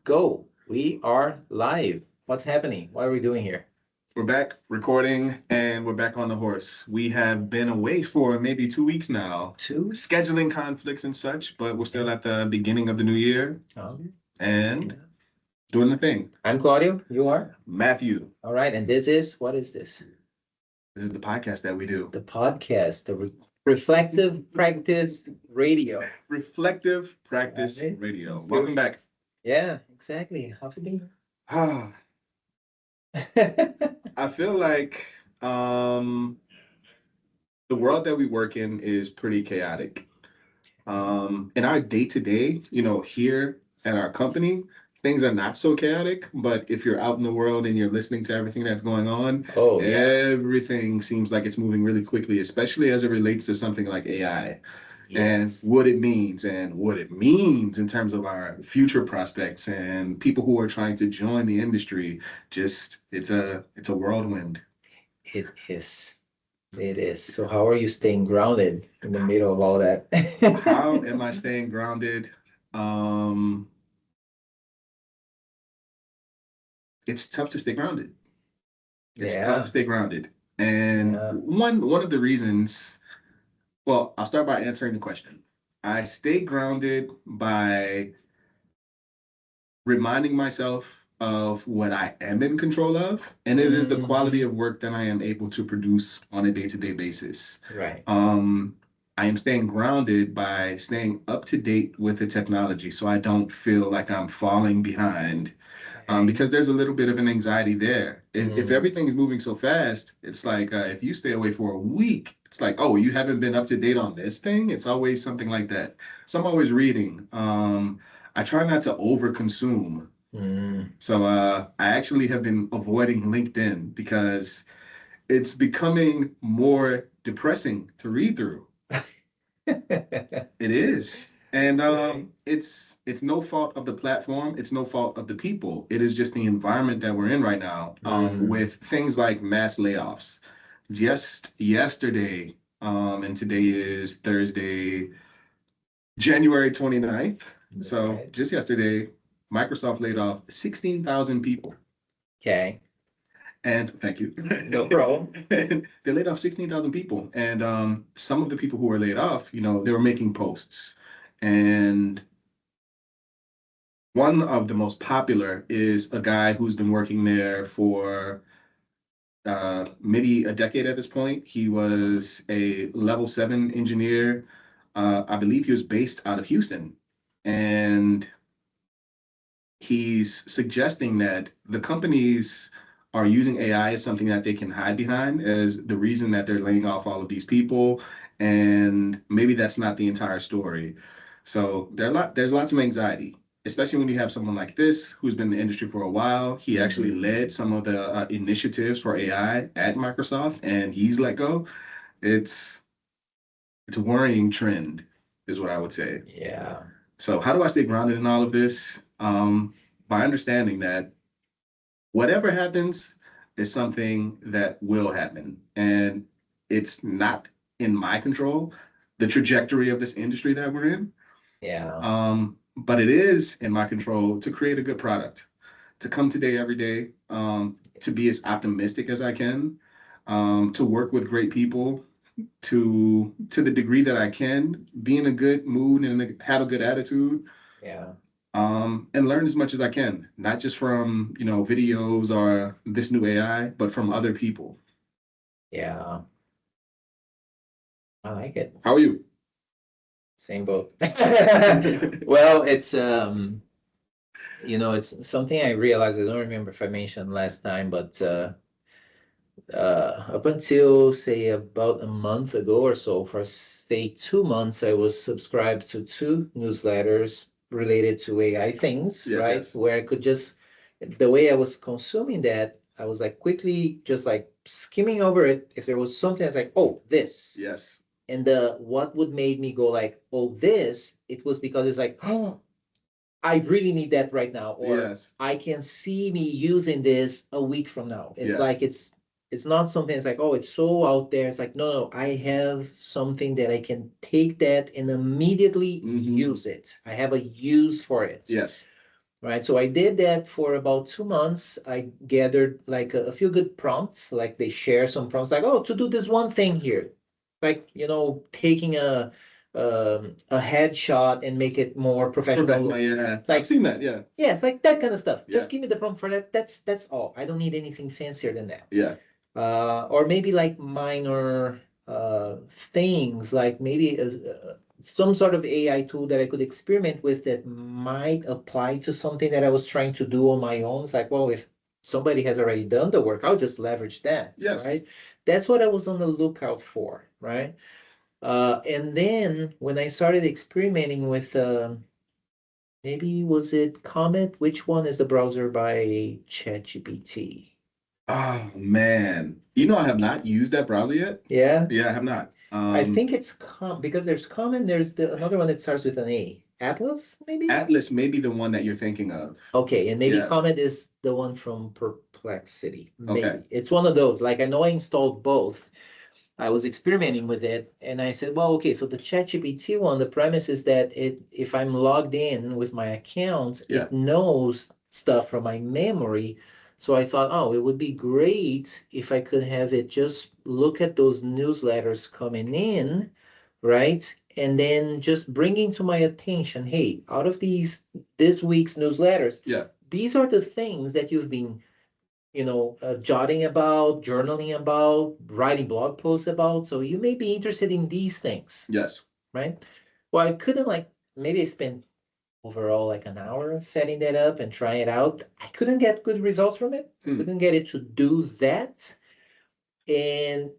go. We are live. What's happening? What are we doing here? We're back recording and we're back on the horse. We have been away for maybe 2 weeks now. Scheduling conflicts and such, but we're still at the beginning of the new year and doing the thing. I'm Claudio. You are? Matthew. All right. And what is this? This is the podcast that we do. The podcast, the Reflective Practice Radio. Reflective Practice Radio. Welcome back. Yeah, exactly. How have you Ah, been? I feel like the world that we work in is pretty chaotic. In our day-to-day, here at our company, things are not so chaotic, but if you're out in the world and you're listening to everything that's going on, everything seems like it's moving really quickly, especially as it relates to something like AI. And what it means in terms of our future prospects and people who are trying to join the industry. Just it's a whirlwind. It is. It is. So how are you staying grounded in the middle of all that? How am I staying grounded? It's tough to stay grounded. It's tough to stay grounded. And one of the reasons, well, I'll start by answering the question. I stay grounded by reminding myself of what I am in control of, and it is the quality of work that I am able to produce on a day-to-day basis. Right. I am staying grounded by staying up to date with the technology so I don't feel like I'm falling behind. Because there's a little bit of an anxiety there. If everything is moving so fast, it's like if you stay away for a week, it's like, oh, you haven't been up to date on this thing. It's always something like that. So I'm always reading. I try not to overconsume. So I actually have been avoiding LinkedIn because it's becoming more depressing to read through. It is. And it's no fault of the platform. It's no fault of the people. It is just the environment that we're in right now, with things like mass layoffs. Just yesterday, and today is Thursday, January 29th. So just yesterday, Microsoft laid off 16,000 people. Okay. And thank you. No problem. They laid off 16,000 people. And some of the people who were laid off, they were making posts. And one of the most popular is a guy who's been working there for maybe a decade at this point. He was a level 7 engineer. I believe he was based out of Houston. And he's suggesting that the companies are using AI as something that they can hide behind as the reason that they're laying off all of these people. And maybe that's not the entire story. So there's lots of anxiety, especially when you have someone like this who's been in the industry for a while. He actually led some of the initiatives for AI at Microsoft, and he's let go. It's a worrying trend, is what I would say. Yeah. So how do I stay grounded in all of this? By understanding that whatever happens is something that will happen, and it's not in my control, the trajectory of this industry that we're in. Yeah. But it is in my control to create a good product, to come today every day, to be as optimistic as I can, to work with great people, to the degree that I can, be in a good mood and have a good attitude. Yeah. And learn as much as I can, not just from, videos or this new AI, but from other people. Yeah. I like it. How are you? Same boat. Well, it's it's something I realized. I don't remember if I mentioned last time, but up until say about a month ago or so, for say 2 months, I was subscribed to 2 newsletters related to AI things, right? Yes. Where I could just, the way I was consuming that, I was like quickly just like skimming over it. If there was something that's like, oh, this. Yes. And what would made me go like, oh, this, it was because it's like, oh, I really need that right now. Or I can see me using this a week from now. It's like, it's not something that's like, oh, it's so out there. It's like, no, I have something that I can take that and immediately use it. I have a use for it. Yes. right? So I did that for about 2 months. I gathered like a few good prompts, like they share some prompts, like, oh, to do this one thing here, like, taking a headshot and make it more professional. Yeah, Like, I've seen that. Yeah. Yeah, it's like that kind of stuff. Yeah. Just give me the prompt for that. That's all. I don't need anything fancier than that. Yeah. Or maybe like minor things, like maybe some sort of AI tool that I could experiment with that might apply to something that I was trying to do on my own. It's like, well, if somebody has already done the work, I'll just leverage that. Yes. Right? That's what I was on the lookout for, right? And then when I started experimenting with maybe was it Comet? Which one is the browser by ChatGPT? Oh man, I have not used that browser yet. Yeah. Yeah, I have not. I think it's because there's Comet, there's another one that starts with an A. Atlas, maybe? Atlas may be the one that you're thinking of. Okay, and maybe Yes. Comet is the one from Perplexity. Maybe. Okay. It's one of those. Like I know I installed both. I was experimenting with it and I said, well, okay, so the ChatGPT one, the premise is that if I'm logged in with my account, Yeah. it knows stuff from my memory. So I thought, oh, it would be great if I could have it just look at those newsletters coming in, right? And then just bringing to my attention, hey, out of this week's newsletters, Yeah. these are the things that you've been jotting about, journaling about, writing blog posts about. So you may be interested in these things. Yes. Right? Well, I couldn't maybe I spent overall like an hour setting that up and trying it out. I couldn't get good results from it. Couldn't get it to do that. And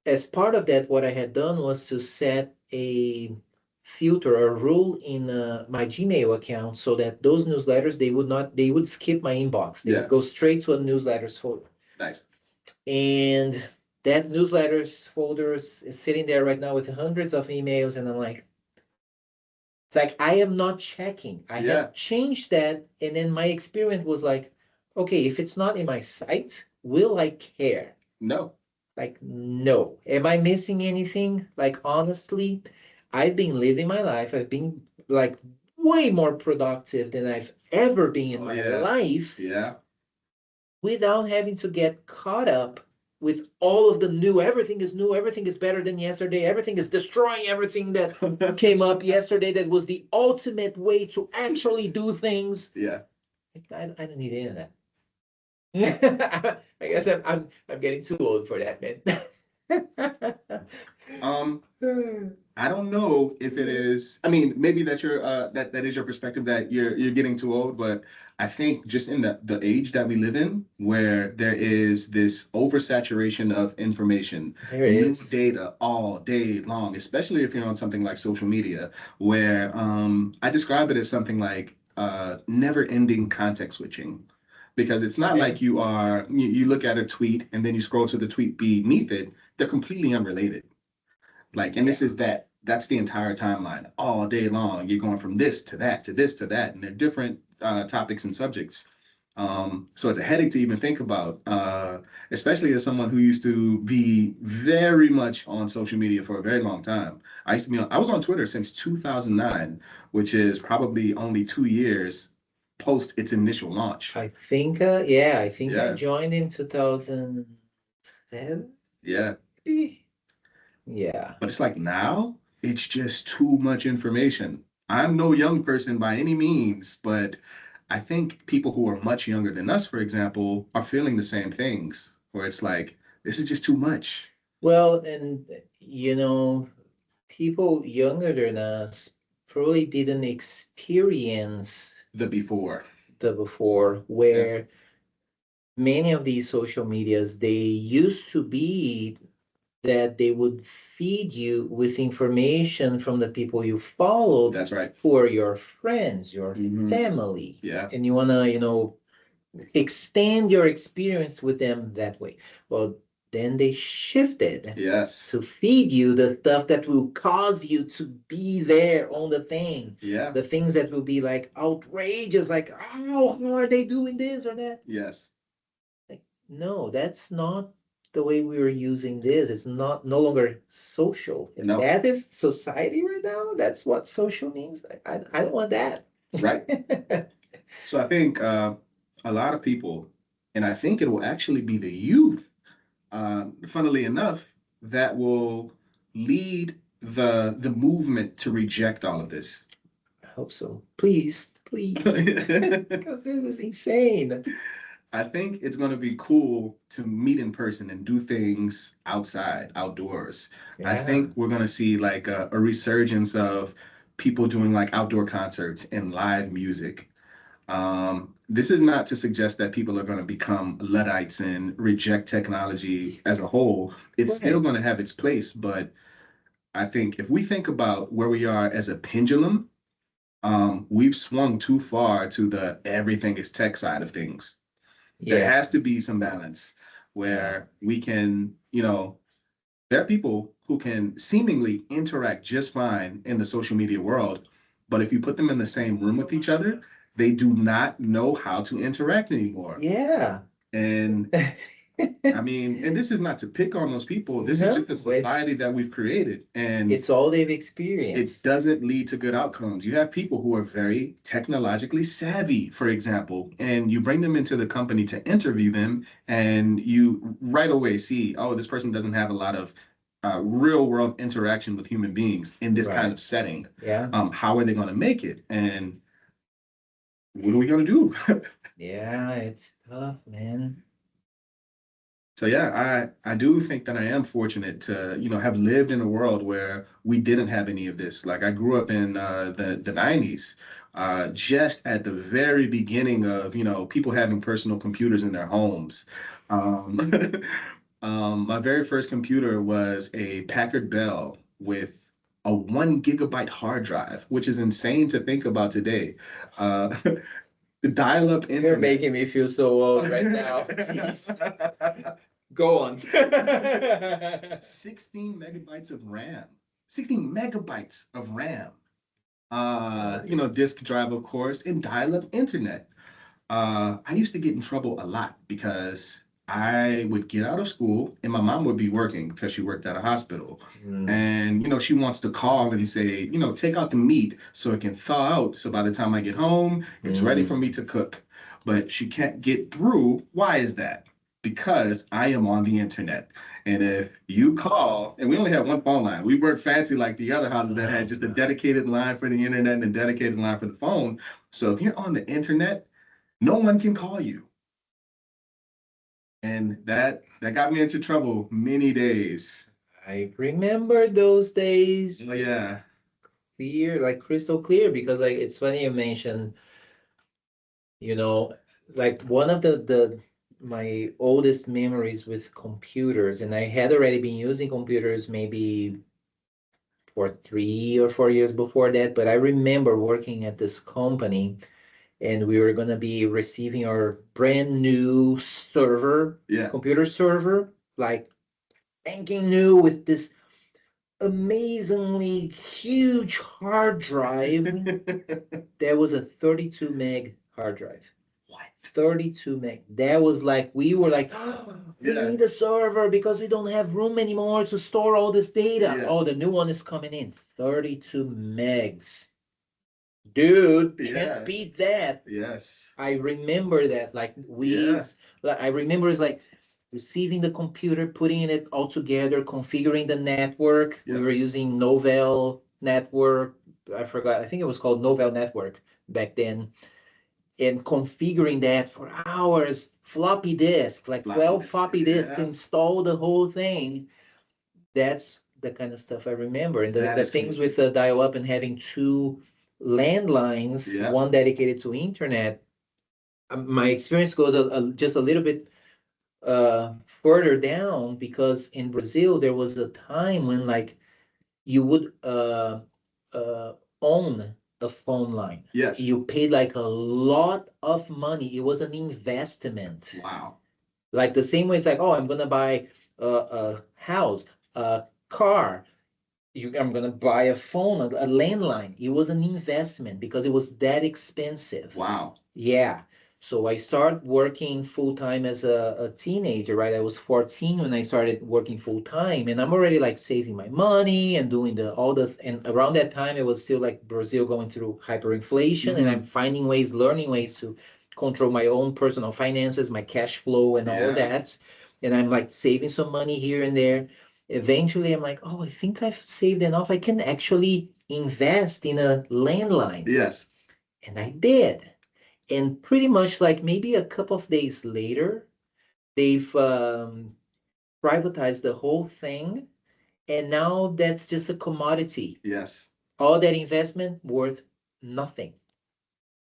as part of that, what I had done was to set a filter or rule in my Gmail account so that those newsletters they would skip my inbox. They would go straight to a newsletters folder. Nice. And that newsletters folder is sitting there right now with hundreds of emails, and I'm like, it's like I am not checking. I had changed that, and then my experiment was like, okay, if it's not in my site, will I care? No. Like, no. Am I missing anything? Like, honestly, I've been living my life. I've been like way more productive than I've ever been in my life. Yeah. Without having to get caught up with all of the new, everything is better than yesterday, everything is destroying everything that came up yesterday that was the ultimate way to actually do things. Yeah. I don't need any of that. I guess I'm getting too old for that, man. I don't know if it is. I mean, maybe that that is your perspective that you're getting too old, but I think just in the age that we live in, where there is this oversaturation of information, new data all day long, especially if you're on something like social media, where I describe it as something like never-ending context switching. Because it's not like you look at a tweet and then you scroll to the tweet beneath it. They're completely unrelated. And this is that's the entire timeline all day long. You're going from this to that to this to that, and they're different topics and subjects. So it's a headache to even think about, especially as someone who used to be very much on social media for a very long time. I was on Twitter since 2009, which is probably only 2 years post its initial launch. I think, I joined in 2007. Yeah. Yeah. But it's like now, it's just too much information. I'm no young person by any means, but I think people who are much younger than us, for example, are feeling the same things, where it's like, this is just too much. Well, and people younger than us probably didn't experience the before where many of these social medias, they used to be that they would feed you with information from the people you followed. That's right. Who are your friends, your family. Yeah. And you want to, extend your experience with them that way. Well, then they shifted to feed you the stuff that will cause you to be there on the thing. Yeah. The things that will be like outrageous, like, oh, how are they doing this or that? Yes. Like, no, that's not the way we were using this. It's no longer social. If that is society right now, that's what social means. I don't want that. Right. So I think a lot of people, and I think it will actually be the youth, funnily enough, that will lead the movement to reject all of this. I hope so. Please, please. Because this is insane. I think it's going to be cool to meet in person and do things outside, outdoors. Yeah. I think we're going to see like a resurgence of people doing like outdoor concerts and live music. This is not to suggest that people are going to become Luddites and reject technology as a whole. It's still going to have its place, but I think if we think about where we are as a pendulum, we've swung too far to the everything is tech side of things. There has to be some balance where we can, there are people who can seemingly interact just fine in the social media world, but if you put them in the same room with each other, they do not know how to interact anymore. Yeah. And I mean, and this is not to pick on those people. This is just the society that we've created. And it's all they've experienced. It doesn't lead to good outcomes. You have people who are very technologically savvy, for example, and you bring them into the company to interview them, and you right away see, oh, this person doesn't have a lot of real world interaction with human beings in this kind of setting. Yeah. How are they going to make it? And what are we going to do? Yeah, it's tough, man. So yeah, I do think that I am fortunate to, have lived in a world where we didn't have any of this. Like I grew up in the 90s, just at the very beginning of, people having personal computers in their homes. My very first computer was a Packard Bell with a 1 gigabyte hard drive, which is insane to think about today. The dial-up internet. You're making me feel so old right now. Jeez. Go on. 16 megabytes of RAM. 16 megabytes of RAM. Disk drive, of course, and dial-up internet. I used to get in trouble a lot because I would get out of school and my mom would be working because she worked at a hospital. And, she wants to call and say, take out the meat so it can thaw out. So by the time I get home, it's ready for me to cook. But she can't get through. Why is that? Because I am on the internet. And if you call, and we only had one phone line, we weren't fancy like the other houses that had just a dedicated line for the internet and a dedicated line for the phone. So if you're on the internet, no one can call you. And that got me into trouble many days. I remember those days. Oh yeah. Clear, like crystal clear, because like it's funny you mentioned, like one of my oldest memories with computers, and I had already been using computers maybe for 3 or 4 years before that, but I remember working at this company and we were going to be receiving our brand new server, computer server, like banking new with this amazingly huge hard drive. That was a 32 meg hard drive. What? 32 meg. That was like, we were like, oh, we need a server because we don't have room anymore to store all this data. Yes. Oh, the new one is coming in. 32 megs. Dude, can't beat that. Yes. I remember that. Like I remember it's like receiving the computer, putting it all together, configuring the network. We were using Novell network. I forgot. I think it was called Novell network back then. And configuring that for hours, floppy disks, like 12 floppy disks, install the whole thing. That's the kind of stuff I remember. And the things with the dial-up and having two landlines, one dedicated to internet. My experience goes just a little bit further down, because in Brazil there was a time when like you would own a phone line. Yes. You paid like a lot of money. It was an investment. Wow. Like the same way it's like, oh, I'm gonna buy a house, a car. I'm gonna buy a phone, a landline. It was an investment because it was that expensive. Wow. Yeah. So I started working full time as a teenager, right? I was 14 when I started working full time, and I'm already like saving my money and doing and around that time it was still like Brazil going through hyperinflation, and I'm finding ways, learning ways to control my own personal finances, my cash flow, and all of that. And I'm like saving some money here and there. Eventually, I'm like, oh, I think I've saved enough. I can actually invest in a landline. Yes. And I did. And pretty much like maybe a couple of days later, they've privatized the whole thing. And now that's just a commodity. Yes. All that investment worth nothing.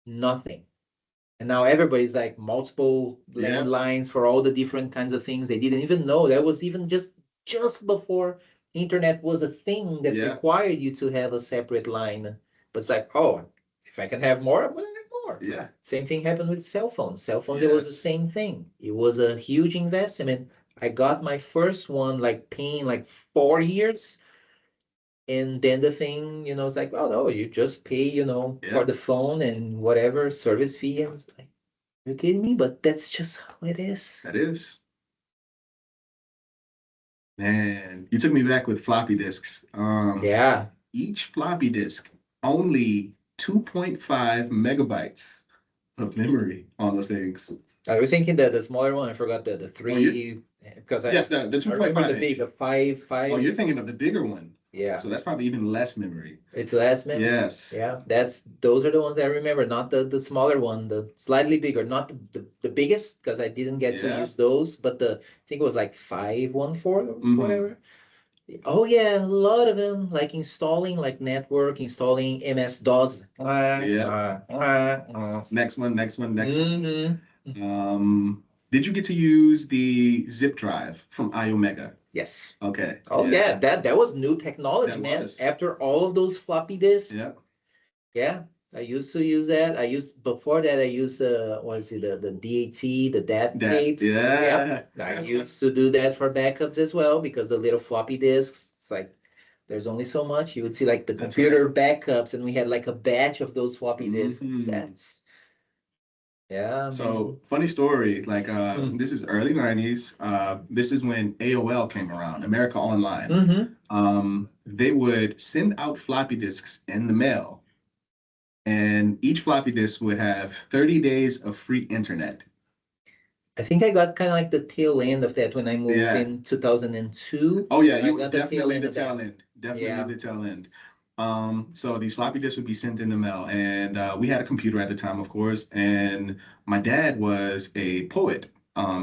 Nothing. And now everybody's like multiple landlines for all the different kinds of things. They didn't even know that was even just before internet was a thing that required you to have a separate line. But it's like, oh, if I can have more, I'm gonna have more. Yeah. Same thing happened with cell phones. Cell phones, it was the same thing. It was a huge investment. I got my first one like paying like 4 years. And then the thing, it's like, oh no, you just pay, for the phone and whatever service fee. And it's like, you're kidding me? But that's just how it is. That is. Man, you took me back with floppy disks. Yeah. Each floppy disk, only 2.5 megabytes of memory on those things. I was thinking that the smaller one, I forgot the three, because yes, the I remember 2.5. the big, the five. Oh, you're thinking of the bigger one. Yeah. So that's probably even less memory. It's less memory? Yes. Yeah, those are the ones I remember, not the smaller one, the slightly bigger, not the biggest, because I didn't get to use those, but I think it was like 514 or whatever. Oh yeah, a lot of them, like installing like network, installing MS-DOS. Next one. Did you get to use the zip drive from iOmega? Yes. Okay. Oh yeah, that was new technology, man. After all of those floppy disks. Yeah. Yeah, I used to use that. Before that I used what is it, the DAT, the DAT tape. Yeah. I used to do that for backups as well, because the little floppy disks, it's like there's only so much. You would see like the computer backups, and we had like a batch of those floppy disks. So funny story, like this is early 90s. This is when AOL came around, America Online. They would send out floppy disks in the mail, and each floppy disk would have 30 days of free internet. I think I got kind of like the tail end of that when I moved in 2002. Oh yeah, you got definitely the tail end. Definitely the tail end. So these floppy disks would be sent in the mail, and we had a computer at the time, of course, and my dad was a poet.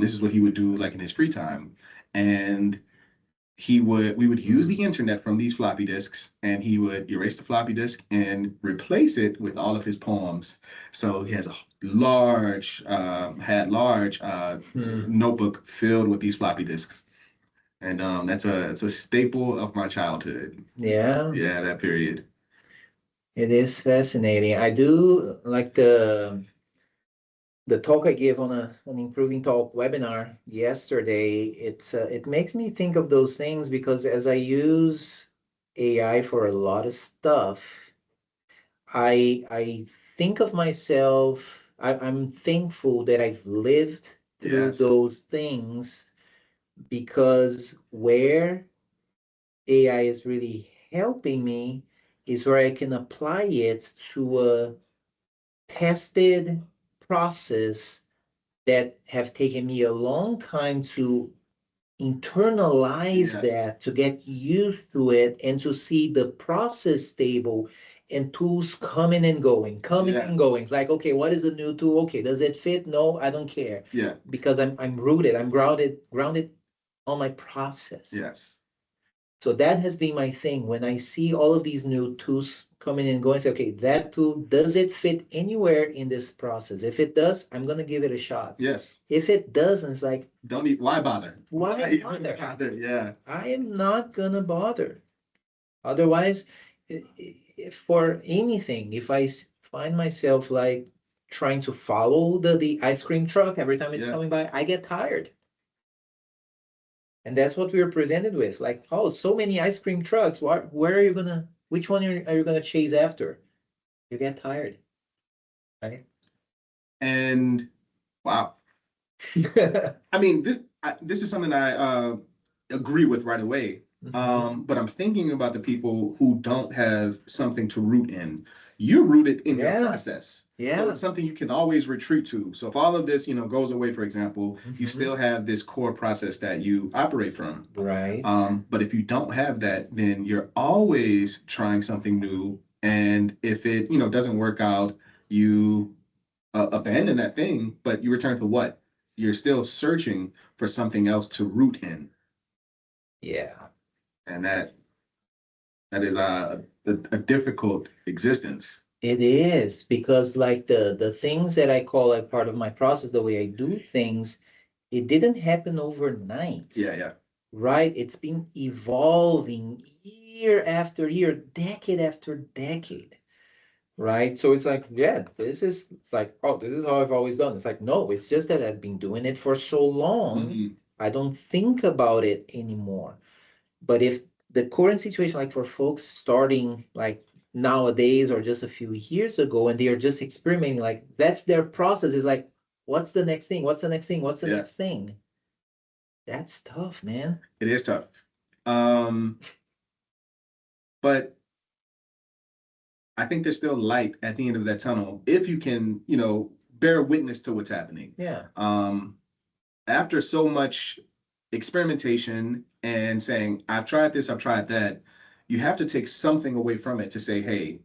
This is what he would do like in his free time, and we would use the internet from these floppy disks, and he would erase the floppy disk and replace it with all of his poems. So he has a large notebook filled with these floppy disks. And it's a staple of my childhood. Yeah. Yeah, that period. It is fascinating. I do like the talk I gave on an Improving Talk webinar yesterday. It makes me think of those things, because as I use AI for a lot of stuff, I think of myself. I'm thankful that I've lived through those things, because where AI is really helping me is where I can apply it to a tested process that have taken me a long time to internalize that, to get used to it, and to see the process stable and tools coming and going, and going. It's like, okay, what is a new tool? Okay, does it fit? No, I don't care. Yeah. Because I'm rooted, I'm grounded on my process. Yes. So that has been my thing. When I see all of these new tools coming and going, say, okay, that tool, does it fit anywhere in this process? If it does, I'm going to give it a shot. Yes. If it doesn't, it's like, why bother? Why bother? Yeah. I am not going to bother. Otherwise, for anything, if I find myself like trying to follow the ice cream truck every time it's coming by, I get tired. And that's what we were presented with. Like, oh, so many ice cream trucks. Which one are you gonna chase after? You get tired, right? And Wow. I mean, this is something I agree with right away. But I'm thinking about the people who don't have something to root in. You're rooted in your process. So it's something you can always retreat to. So if all of this, goes away, for example, you still have this core process that you operate from. Right. But if you don't have that, then you're always trying something new. And if it, doesn't work out, you abandon that thing, but you return to what? You're still searching for something else to root in. Yeah. And that is a difficult existence. It is, because like the things that I call like part of my process, the way I do things, it didn't happen overnight. Yeah. Right? It's been evolving year after year, decade after decade. Right? So it's like, yeah, this is like, oh, this is how I've always done. It's like, no, it's just that I've been doing it for so long, I don't think about it anymore. But if the current situation, like for folks starting like nowadays or just a few years ago, and they are just experimenting, like that's their process, is like, what's the next thing? What's the next thing? What's the next thing? That's tough, man. It is tough. But I think there's still light at the end of that tunnel if you can, bear witness to what's happening. Yeah. After so much experimentation and saying, I've tried this, I've tried that, you have to take something away from it to say, hey,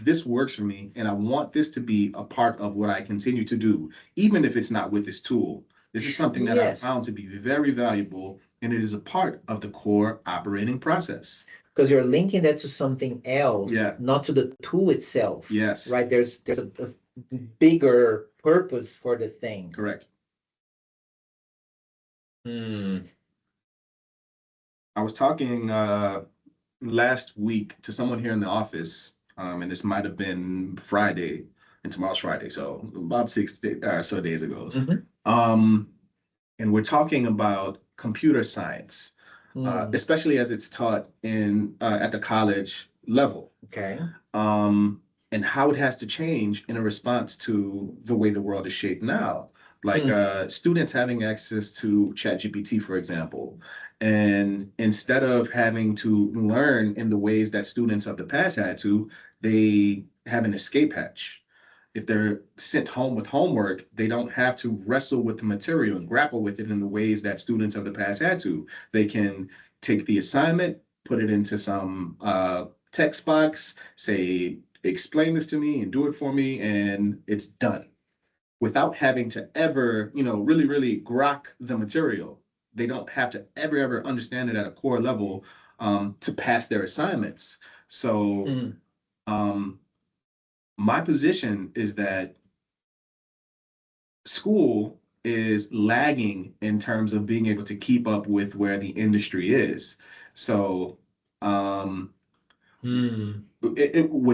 this works for me, and I want this to be a part of what I continue to do, even if it's not with this tool. This is something that I've found to be very valuable, and it is a part of the core operating process. Because you're linking that to something else, not to the tool itself. Yes. Right? There's a bigger purpose for the thing. Correct. Hmm. I was talking last week to someone here in the office, and this might have been Friday, and tomorrow's Friday, so about 6 or so days ago. And we're talking about computer science, especially as it's taught in at the college level. Okay. And how it has to change in a response to the way the world is shaped now. Like students having access to ChatGPT, for example. And instead of having to learn in the ways that students of the past had to, they have an escape hatch. If they're sent home with homework, they don't have to wrestle with the material and grapple with it in the ways that students of the past had to. They can take the assignment, put it into some text box, say, explain this to me and do it for me, and it's done. Without having to ever, really, really grok the material. They don't have to ever understand it at a core level to pass their assignments. So my position is that school is lagging in terms of being able to keep up with where the industry is. So what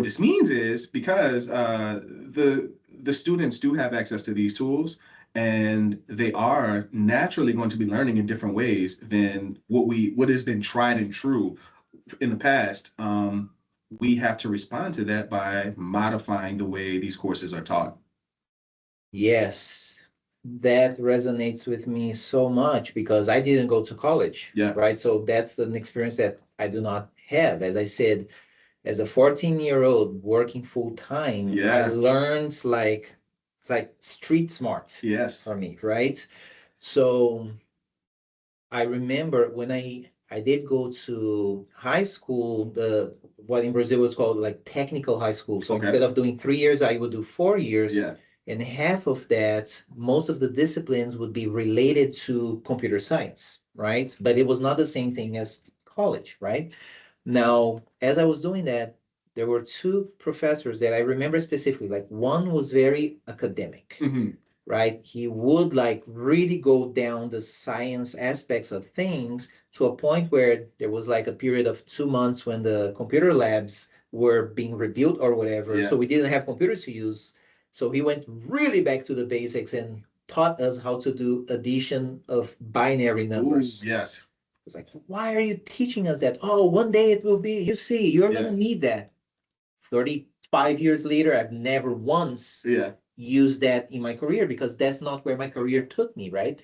this means is, because the students do have access to these tools, and they are naturally going to be learning in different ways than what has been tried and true in the past. We have to respond to that by modifying the way these courses are taught. Yes, that resonates with me so much, because I didn't go to college. Yeah. Right. So that's an experience that I do not have. As I said, as a 14-year-old working full time, I learned it's like street smart. Yes. For me, right? So I remember when I did go to high school, what in Brazil was called like technical high school. So instead of doing 3 years, I would do 4 years. Yeah. And half of that, most of the disciplines would be related to computer science, right? But it was not the same thing as college, right? Now, as I was doing that, there were two professors that I remember specifically. Like one was very academic, right? He would like really go down the science aspects of things, to a point where there was like a period of 2 months when the computer labs were being rebuilt or whatever. So we didn't have computers to use. So he went really back to the basics and taught us how to do addition of binary numbers. Ooh, yes. It's like, why are you teaching us that? Oh, one day it will be, you see, you're going to need that. 35 years later, I've never once use that in my career because that's not where my career took me, right?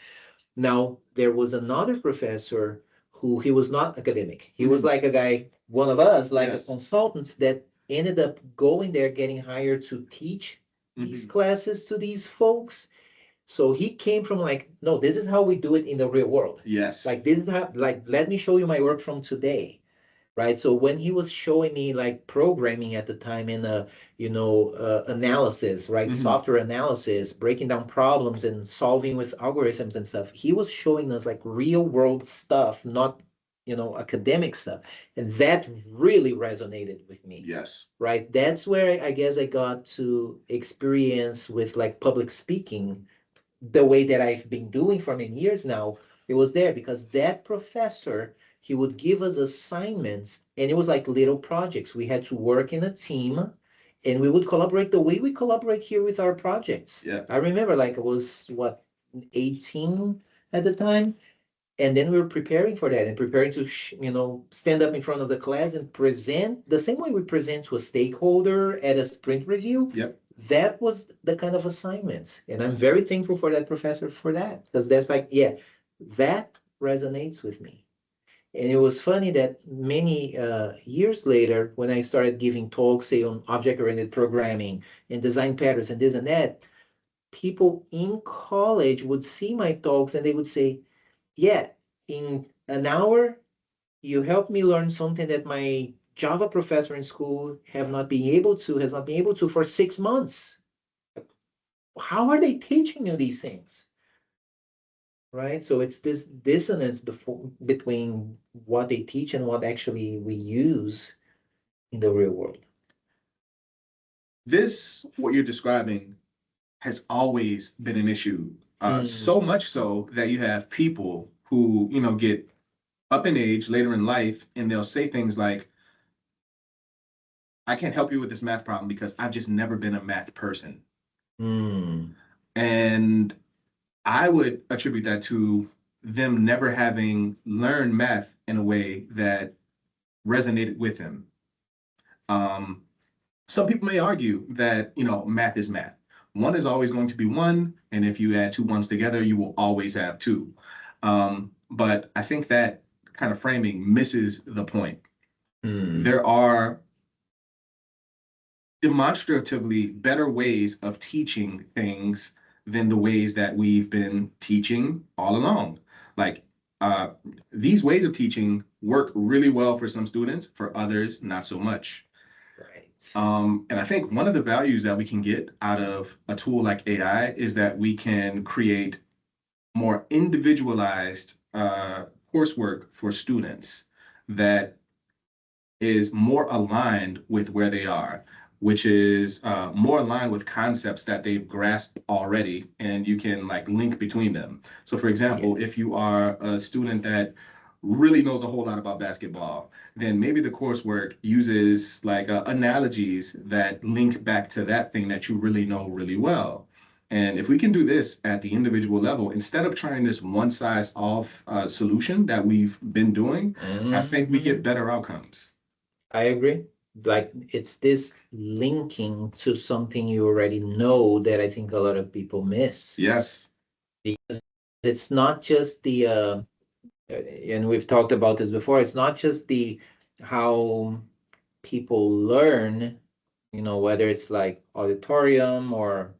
Now, there was another professor who he was not academic. He was like a guy, one of us, like a consultants that ended up going there, getting hired to teach these classes to these folks. So he came from like, no, this is how we do it in the real world. Yes. Like this is how, like, let me show you my work from today. Right. So when he was showing me like programming at the time in analysis, right? Software analysis, breaking down problems and solving with algorithms and stuff, he was showing us like real world stuff, not, academic stuff. And that really resonated with me. Yes. Right. That's where I guess I got to experience with like public speaking the way that I've been doing for many years now. It was there because that professor, he would give us assignments and it was like little projects. We had to work in a team and we would collaborate the way we collaborate here with our projects. Yeah. I remember like I was 18 at the time. And then we were preparing for that and preparing to, stand up in front of the class and present the same way we present to a stakeholder at a sprint review. Yep. That was the kind of assignment. And I'm very thankful for that professor for that. Because that's like, yeah, that resonates with me. And it was funny that many years later, when I started giving talks, say on object-oriented programming and design patterns and this and that, people in college would see my talks and they would say, yeah, in an hour, you helped me learn something that my Java professor in school has not been able to for 6 months. How are they teaching you these things? Right? So it's this dissonance between what they teach and what actually we use in the real world. What you're describing has always been an issue. So much so that you have people who, get up in age later in life and they'll say things like, I can't help you with this math problem because I've just never been a math person. And I would attribute that to them never having learned math in a way that resonated with them. Some people may argue that, math is math. One is always going to be one, and if you add two ones together, you will always have two. But I think that kind of framing misses the point. There are demonstratively better ways of teaching things than the ways that we've been teaching all along. Like these ways of teaching work really well for some students, for others, not so much. And I think one of the values that we can get out of a tool like AI is that we can create more individualized coursework for students that is more aligned with where they are, which is more aligned with concepts that they've grasped already, and you can like link between them. So for example, if you are a student that really knows a whole lot about basketball, then maybe the coursework uses like analogies that link back to that thing that you really know really well. And if we can do this at the individual level, instead of trying this one-size-off solution that we've been doing, I think we get better outcomes. I agree. Like it's this linking to something you already know that I think a lot of people miss. Yes. Because it's not just the and we've talked about this before, it's not just the how people learn, whether it's like auditorium or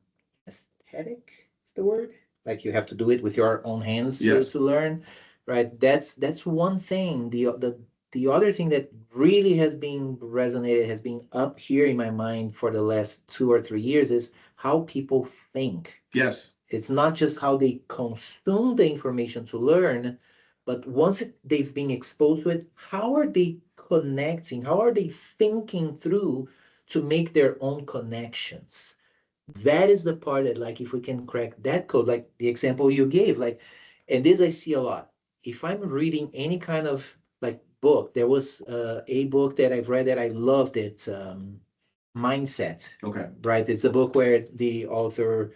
aesthetic is the word. Like you have to do it with your own hands to learn, right? That's one thing. The other thing that really has been resonated, has been up here in my mind for the last 2 or 3 years is how people think. Yes. It's not just how they consume the information to learn, but once they've been exposed to it, how are they connecting? How are they thinking through to make their own connections? That is the part that, like, if we can crack that code, like the example you gave, like, and this I see a lot. If I'm reading any kind of like book, there was a book that I've read that I loved it, Mindset. Okay. Right? It's a book where the author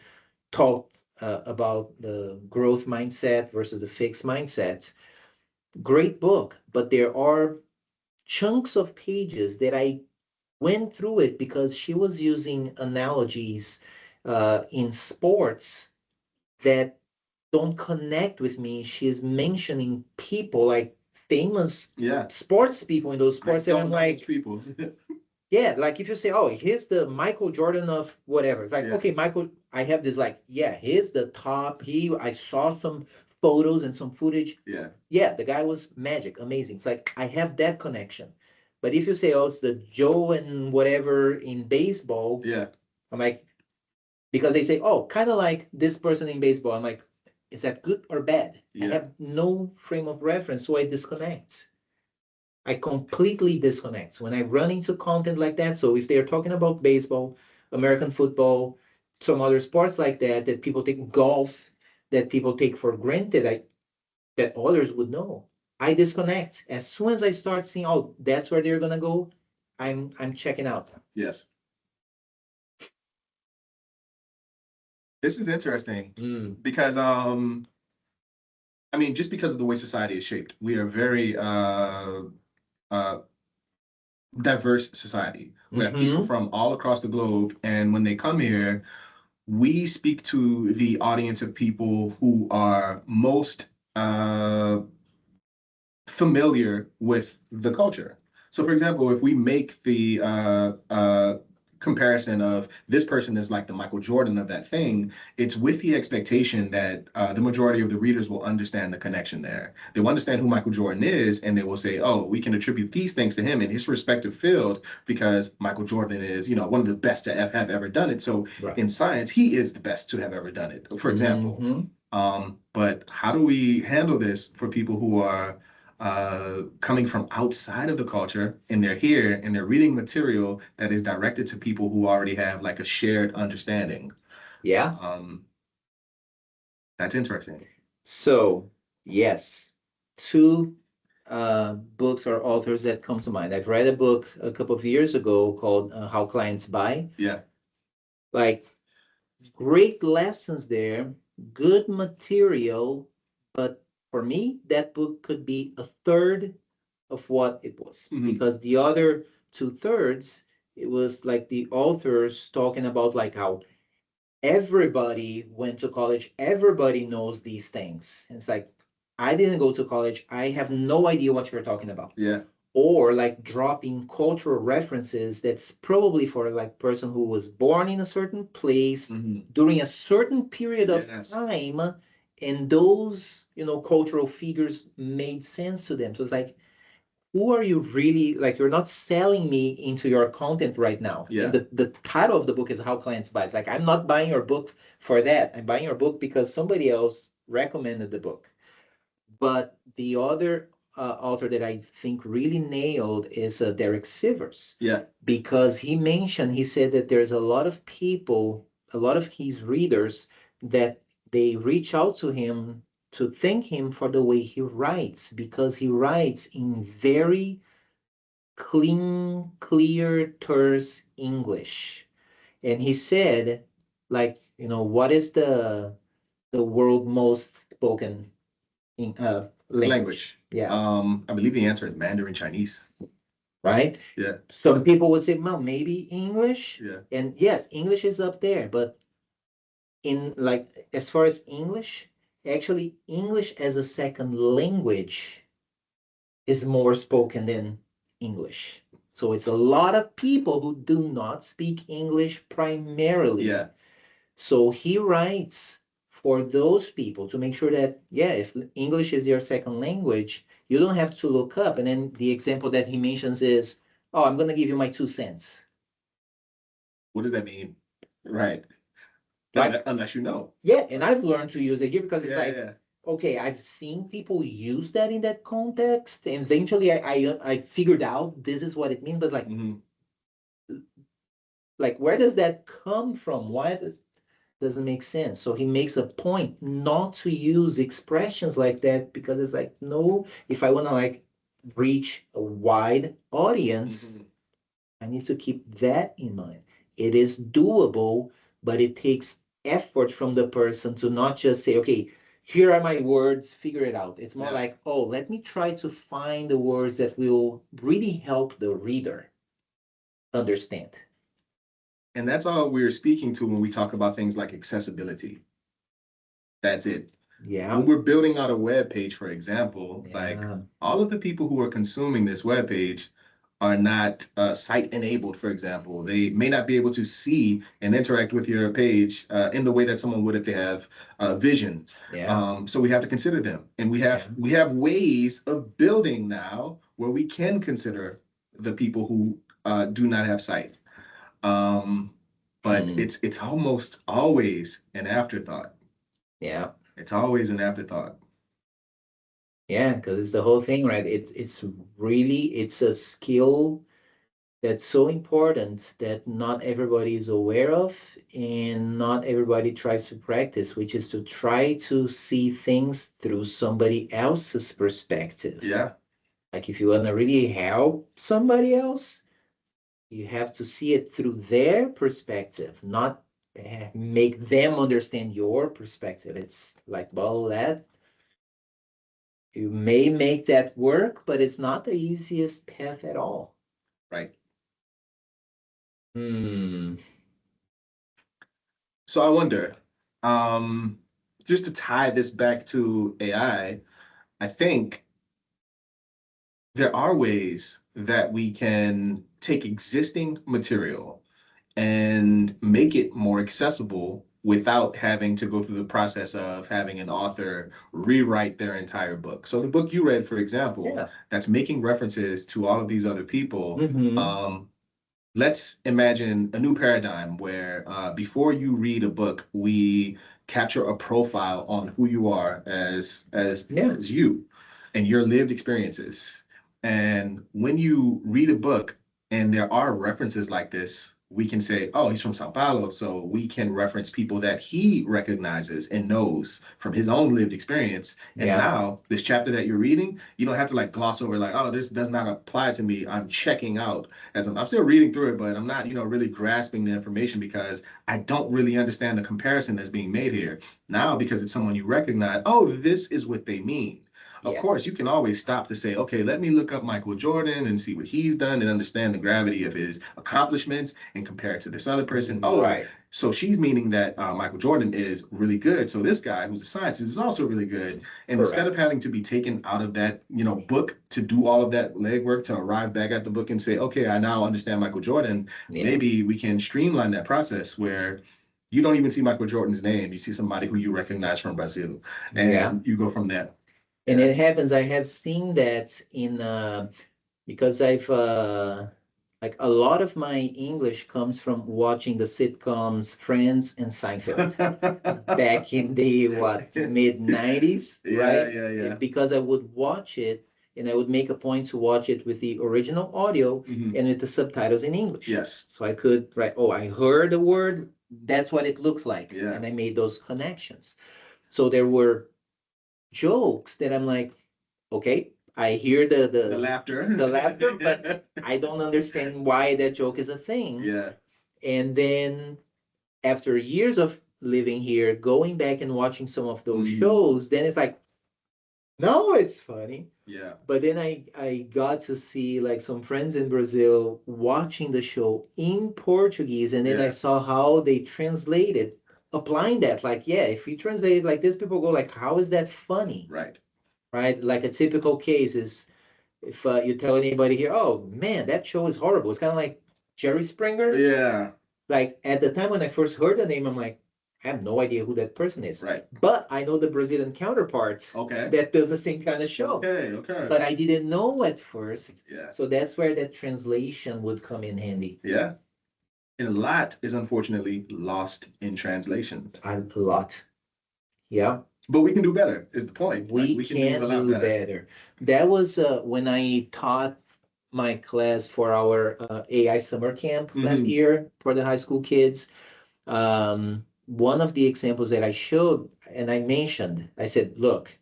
talked about the growth mindset versus the fixed mindset. Great book, but there are chunks of pages that I went through it because she was using analogies in sports that don't connect with me. She's mentioning people like famous sports people in those sports that I'm like, people. yeah, like if you say, oh, here's the Michael Jordan of whatever. It's like, okay, Michael, I have this like, yeah, here's the top. I saw some photos and some footage. Yeah, the guy was magic, amazing. It's like I have that connection. But if you say, oh, it's the Joe and whatever in baseball, I'm like, because they say, oh, kind of like this person in baseball. I'm like, is that good or bad? I have no frame of reference, so I disconnect. I completely disconnect when I run into content like that. So if they're talking about baseball, American football, some other sports like that, that people take golf, that people take for granted, that others would know, I disconnect. As soon as I start seeing, oh, that's where they're gonna go, I'm checking out. Yes. This is interesting because I mean, just because of the way society is shaped, we are very diverse society. We have people from all across the globe, and when they come here, we speak to the audience of people who are most familiar with the culture. So, for example, if we make the comparison of this person is like the Michael Jordan of that thing, it's with the expectation that the majority of the readers will understand the connection there. They'll understand who Michael Jordan is, and they will say, oh, we can attribute these things to him in his respective field because Michael Jordan is, one of the best to have ever done it. So in science, he is the best to have ever done it, for example. But how do we handle this for people who are coming from outside of the culture and they're here and they're reading material that is directed to people who already have like a shared understanding? That's interesting. So, yes, two books or authors that come to mind. I've read a book a couple of years ago called How Clients Buy. Like, great lessons there, good material, but for me, that book could be a third of what it was because the other two-thirds, it was like the authors talking about like how everybody went to college, everybody knows these things. And it's like, I didn't go to college, I have no idea what you're talking about. Or like dropping cultural references that's probably for like person who was born in a certain place during a certain period of time, and those cultural figures made sense to them. So it's like, who are you really, like, you're not selling me into your content right now. And the title of the book is How Clients Buy. It's like, I'm not buying your book for that. I'm buying your book because somebody else recommended the book. But the other author that I think really nailed is Derek Sivers. Because he said that there's a lot of people, a lot of his readers, that they reach out to him to thank him for the way he writes, because he writes in very clean, clear, terse English. And he said, like, what is the world most spoken in language? I believe the answer is Mandarin Chinese. Right? Some people would say, well, maybe English. And yes, English is up there, but in like as far as English, actually English as a second language is more spoken than English. So it's a lot of people who do not speak English primarily. So he writes for those people to make sure that, if English is your second language, you don't have to look up. And then the example that he mentions is, oh, I'm going to give you my 2 cents. What does that mean? Right. Like, unless you know. And I've learned to use it here because it's okay, I've seen people use that in that context. And eventually I figured out this is what it means. But like, where does that come from? Why doesn't make sense? So he makes a point not to use expressions like that, because it's like, no, if I want to like reach a wide audience, I need to keep that in mind. It is doable, but it takes effort from the person to not just say, okay, here are my words, figure it out. It's more like, oh, let me try to find the words that will really help the reader understand. And that's all we're speaking to when we talk about things like accessibility. That's it. Yeah. When we're building out a web page, for example, like Yeah. all of the people who are consuming this web page are not site enabled, for example. They may not be able to see and interact with your page in the way that someone would if they have vision. Yeah. So we have to consider them, and we have ways of building now where we can consider the people who do not have sight. But it's almost always an afterthought. Yeah. It's always an afterthought. Yeah, because it's the whole thing, right? It's really it's a skill that's so important that not everybody is aware of and not everybody tries to practice, which is to try to see things through somebody else's perspective. Yeah. Like if you want to really help somebody else, you have to see it through their perspective, not make them understand your perspective. It's like, well, that you may make that work, but it's not the easiest path at all. Right. Hmm. So I wonder, just to tie this back to I think there are ways that we can take existing material and make it more accessible without having to go through the process of having an author rewrite their entire book. So the book you read, for example, that's making references to all of these other people. Let's imagine a new paradigm where before you read a book, we capture a profile on who you are as you and your lived experiences. And when you read a book and there are references like this, we can say, oh, he's from Sao Paulo. So we can reference people that he recognizes and knows from his own lived experience. And now this chapter that you're reading, you don't have to like gloss over like, oh, this does not apply to me. I'm checking out as I'm still reading through it, but I'm not, really grasping the information because I don't really understand the comparison that's being made here. Now, because it's someone you recognize, oh, this is what they mean. Of course, you can always stop to say, okay, let me look up Michael Jordan and see what he's done and understand the gravity of his accomplishments and compare it to this other person. Oh, right. So she's meaning that Michael Jordan is really good. So this guy who's a scientist is also really good. And instead of having to be taken out of that, book to do all of that legwork to arrive back at the book and say, okay, I now understand Michael Jordan, maybe we can streamline that process where you don't even see Michael Jordan's name. You see somebody who you recognize from Brazil and you go from there. And it happens, I have seen that in, because I've, like a lot of my English comes from watching the sitcoms Friends and Seinfeld back in the, mid 90s, right? Yeah. Because I would watch it and I would make a point to watch it with the original audio and with the subtitles in English. Yes. So I could, I heard a word, that's what it looks like. Yeah. And I made those connections. So there were jokes that I'm like, okay, I hear the laughter, but I don't understand why that joke is a thing. Yeah. And then after years of living here, going back and watching some of those shows, then it's like, no, it's funny. Yeah. But then I got to see like some friends in Brazil watching the show in Portuguese, and then I saw how they translated, applying that. Like, if we translate it like this, people go like, how is that funny? Right? Like a typical case is if you tell anybody here, oh man, that show is horrible. It's kind of like Jerry Springer. Yeah. Like at the time when I first heard the name, I'm like, I have no idea who that person is. Right. But I know the Brazilian counterpart that does the same kind of show. Okay. But I didn't know at first. Yeah. So that's where that translation would come in handy. Yeah. And a lot is unfortunately lost in translation. A lot. Yeah. But we can do better, is the point. We can do better. That was when I taught my class for our AI summer camp last year for the high school kids. One of the examples that I showed and I mentioned, I said, look,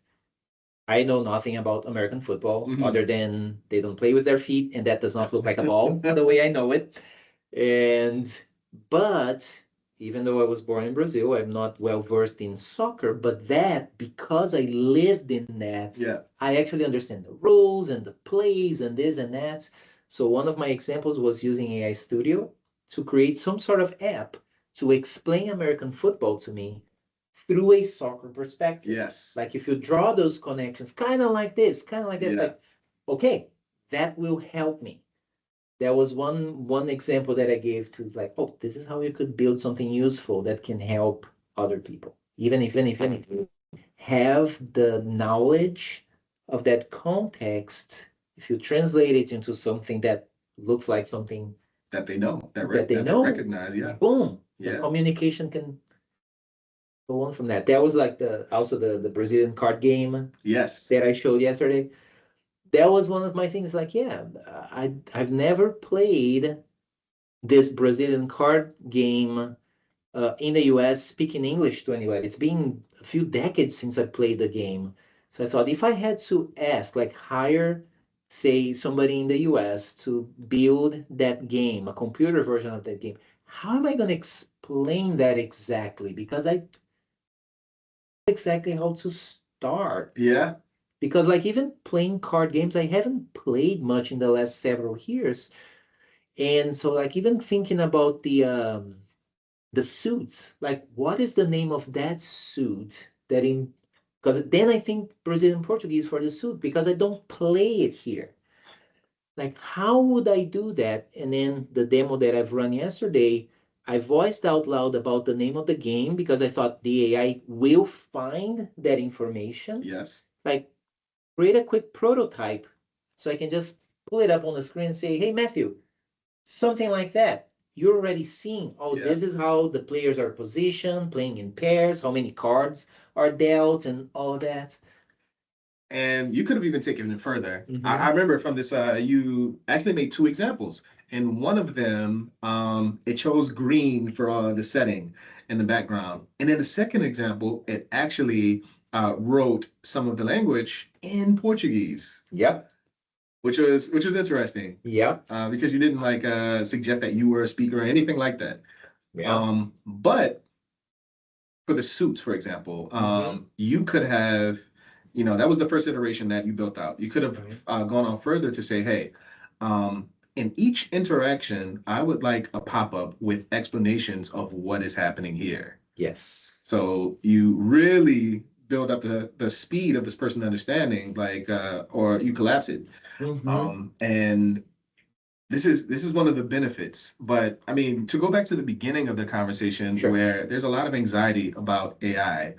I know nothing about American football other than they don't play with their feet and that does not look like a ball the way I know it. But even though I was born in Brazil, I'm not well versed in soccer, but that because I lived in that, I actually understand the rules and the plays and this and that. So one of my examples was using AI Studio to create some sort of app to explain American football to me through a soccer perspective. Yes. Like if you draw those connections, kind of like this, like, okay, that will help me. There was one example that I gave to like, oh, this is how you could build something useful that can help other people. Even if you have the knowledge of that context, if you translate it into something that looks like something that they know, that they recognize, boom, the communication can go on from that. That was like the Brazilian card game that I showed yesterday. That was one of my things. Like, yeah, I've never played this Brazilian card game in the US speaking English to anybody. It's been a few decades since I played the game. So I thought if I had to ask, like hire, say, somebody in the US to build that game, a computer version of that game, how am I going to explain that exactly? Because I don't know exactly how to start. Yeah. Because like even playing card games, I haven't played much in the last several years. And so like even thinking about the suits, like what is the name of that suit that in, because then I think Brazilian Portuguese for the suit because I don't play it here. Like how would I do that? And then the demo that I've run yesterday, I voiced out loud about the name of the game because I thought the AI will find that information. Yes. Like create a quick prototype so I can just pull it up on the screen and say, hey, Matthew, something like that. You're already seeing, oh, this is how the players are positioned, playing in pairs, how many cards are dealt, and all of that. And you could have even taken it further. I remember from this, you actually made two examples. And one of them, it chose green for the setting in the background. And in the second example, it actually wrote some of the language in Portuguese. Yep. Which was interesting. Yep. Because you didn't like suggest that you were a speaker or anything like that. Yeah. But for the suits, for example, you could have, that was the first iteration that you built out. You could have gone on further to say, hey, in each interaction, I would like a pop-up with explanations of what is happening here. Yes. So you really build up the speed of this person understanding, like, or you collapse it. And this is one of the benefits. But I mean, to go back to the beginning of the conversation, where there's a lot of anxiety about AI,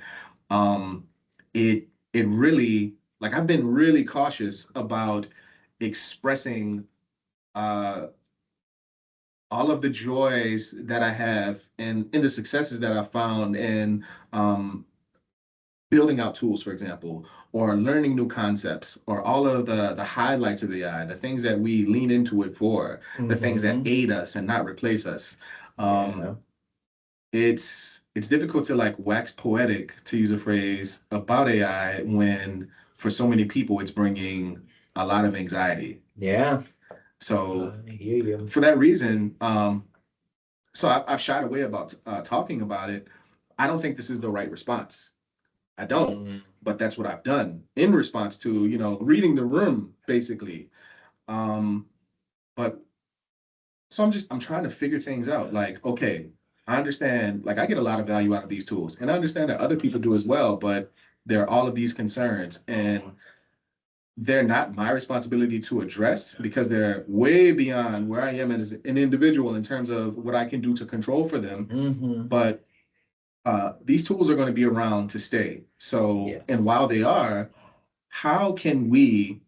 it really, like, I've been really cautious about expressing all of the joys that I have and in the successes that I found in building out tools, for example, or learning new concepts, or all of the highlights of AI, the things that we lean into it for, the things that aid us and not replace us. It's difficult to like wax poetic, to use a phrase, about AI when for so many people it's bringing a lot of anxiety. Yeah. So I hear you. For that reason, so I've shied away about talking about it. I don't think this is the right response. I don't, but that's what I've done in response to, reading the room, basically. But so I'm trying to figure things out. Like, okay, I understand, like I get a lot of value out of these tools, and I understand that other people do as well, but there are all of these concerns, and they're not my responsibility to address because they're way beyond where I am as an individual in terms of what I can do to control for them. But these tools are going to be around to stay. So, and while they are, how can we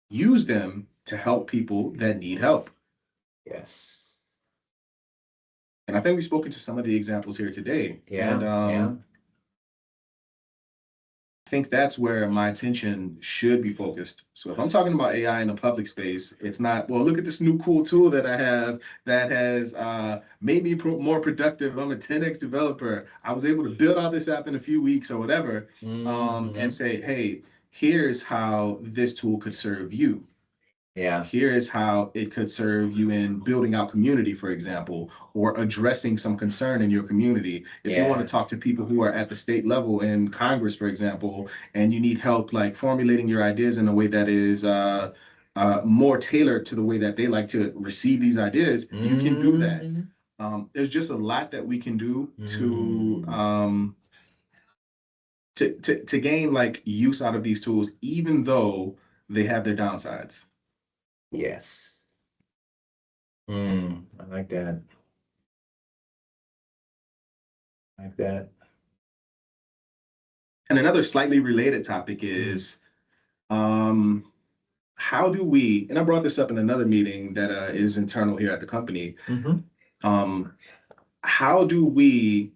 use them to help people that need help? Yes. And I think we've spoken to some of the examples here today. And I think that's where my attention should be focused. So if I'm talking about AI in a public space, it's not, well, look at this new cool tool that I have that has made me more productive. I'm a 10x developer. I was able to build out this app in a few weeks or whatever, and say, hey, here's how this tool could serve you. Yeah. Here is how it could serve you in building out community, for example, or addressing some concern in your community. If you want to talk to people who are at the state level in Congress, for example, and you need help like formulating your ideas in a way that is more tailored to the way that they like to receive these ideas, you can do that. There's just a lot that we can do to gain like use out of these tools, even though they have their downsides. Yes. I like that. I like that. And another slightly related topic is how do we, and I brought this up in another meeting that is internal here at the company, how do we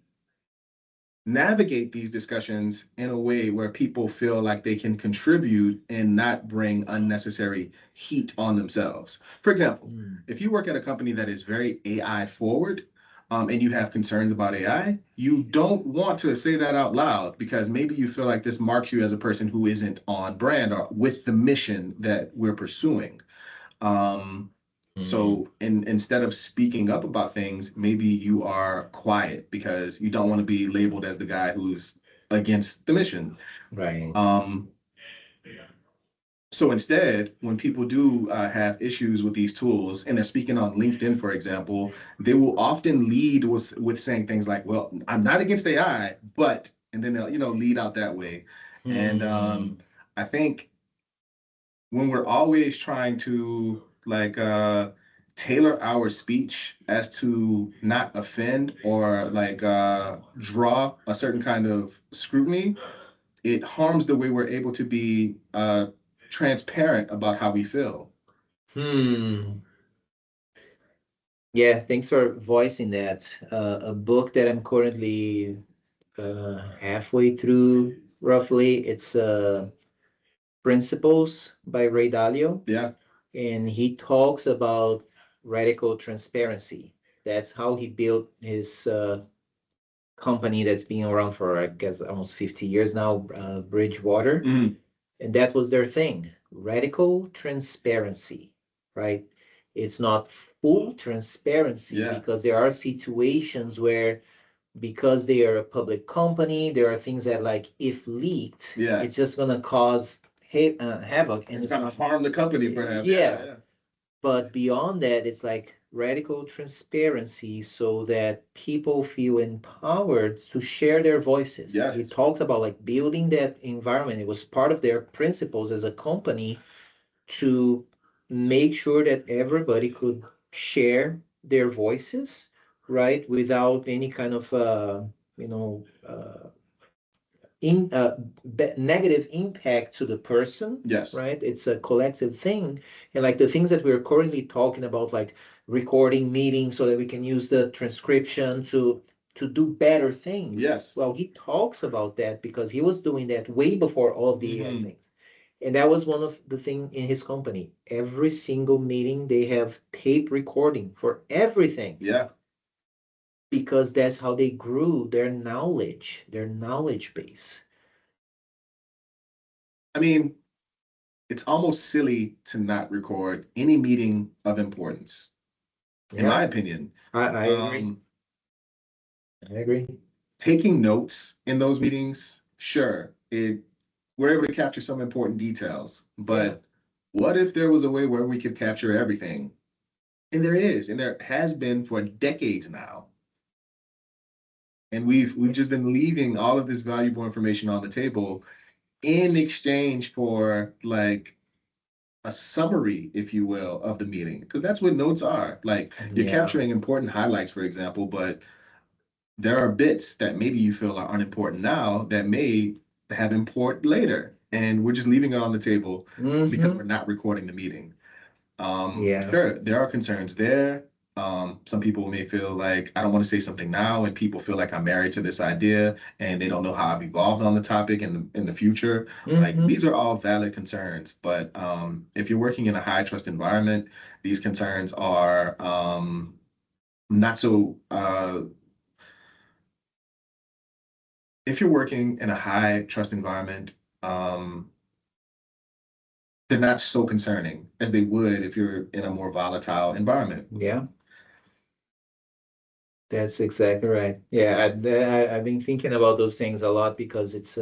navigate these discussions in a way where people feel like they can contribute and not bring unnecessary heat on themselves? For example, if you work at a company that is very AI forward, and you have concerns about AI, you don't want to say that out loud because maybe you feel like this marks you as a person who isn't on brand or with the mission that we're pursuing. So instead of speaking up about things, maybe you are quiet because you don't want to be labeled as the guy who's against the mission. Right. So instead, when people do have issues with these tools and they're speaking on LinkedIn, for example, they will often lead with saying things like, well, I'm not against AI, but, and then they'll, lead out that way. And I think when we're always trying to like tailor our speech as to not offend or like draw a certain kind of scrutiny, it harms the way we're able to be transparent about how we feel. Yeah, thanks for voicing that. A book that I'm currently halfway through, roughly, it's Principles by Ray Dalio. Yeah. And he talks about radical transparency. That's how he built his company that's been around for, I guess, almost 50 years now, Bridgewater. And that was their thing, radical transparency, right? It's not full transparency because there are situations where, because they are a public company, there are things that, like, if leaked, it's just going to cause havoc. And it's going to harm the company, perhaps. Yeah. But beyond that, it's like radical transparency so that people feel empowered to share their voices. Yeah. He talks about like building that environment. It was part of their principles as a company to make sure that everybody could share their voices, right, without any kind of negative impact to the person. Yes. Right. It's a collective thing. And like the things that we're currently talking about, like recording meetings so that we can use the transcription to do better things. Yes. Well, he talks about that because he was doing that way before all of the things. And that was one of the things in his company. Every single meeting, they have tape recording for everything. Yeah. Because that's how they grew their knowledge base. I mean, it's almost silly to not record any meeting of importance, in my opinion. I agree. I agree. Taking notes in those meetings, sure, we're able to capture some important details, but what if there was a way where we could capture everything? And there is, and there has been for decades now. And we've just been leaving all of this valuable information on the table in exchange for like a summary, if you will, of the meeting, because that's what notes are. Like you're capturing important highlights, for example, but there are bits that maybe you feel are unimportant now that may have import later, and we're just leaving it on the table because we're not recording the meeting. Sure, there are concerns there. Some people may feel like I don't want to say something now, and people feel like I'm married to this idea, and they don't know how I've evolved on the topic in the future. Like these are all valid concerns, but if you're working in a high trust environment, these concerns are not so. If you're working in a high trust environment, they're not so concerning as they would if you're in a more volatile environment. Yeah. That's exactly right. Yeah, I've been thinking about those things a lot because it's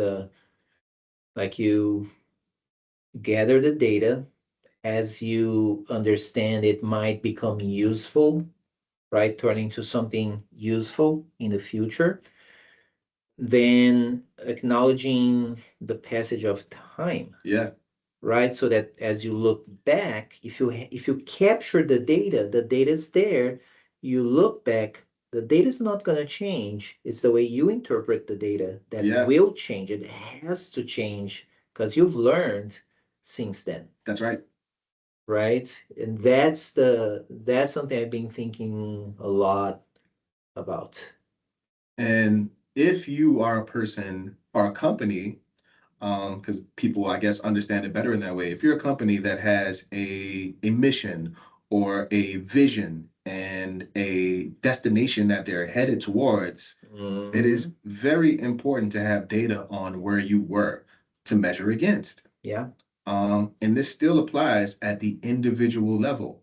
like you gather the data as you understand it might become useful, right? Turning to something useful in the future, then acknowledging the passage of time. Yeah. Right? So that as you look back, if you capture the data is there. You look back, the data is not going to change. It's the way you interpret the data that will change. It has to change because you've learned since then. That's right. Right? And that's something I've been thinking a lot about. And if you are a person or a company, because people, I guess, understand it better in that way. If you're a company that has a mission or a vision and a destination that they're headed towards, it is very important to have data on where you were to measure against. Yeah. And this still applies at the individual level.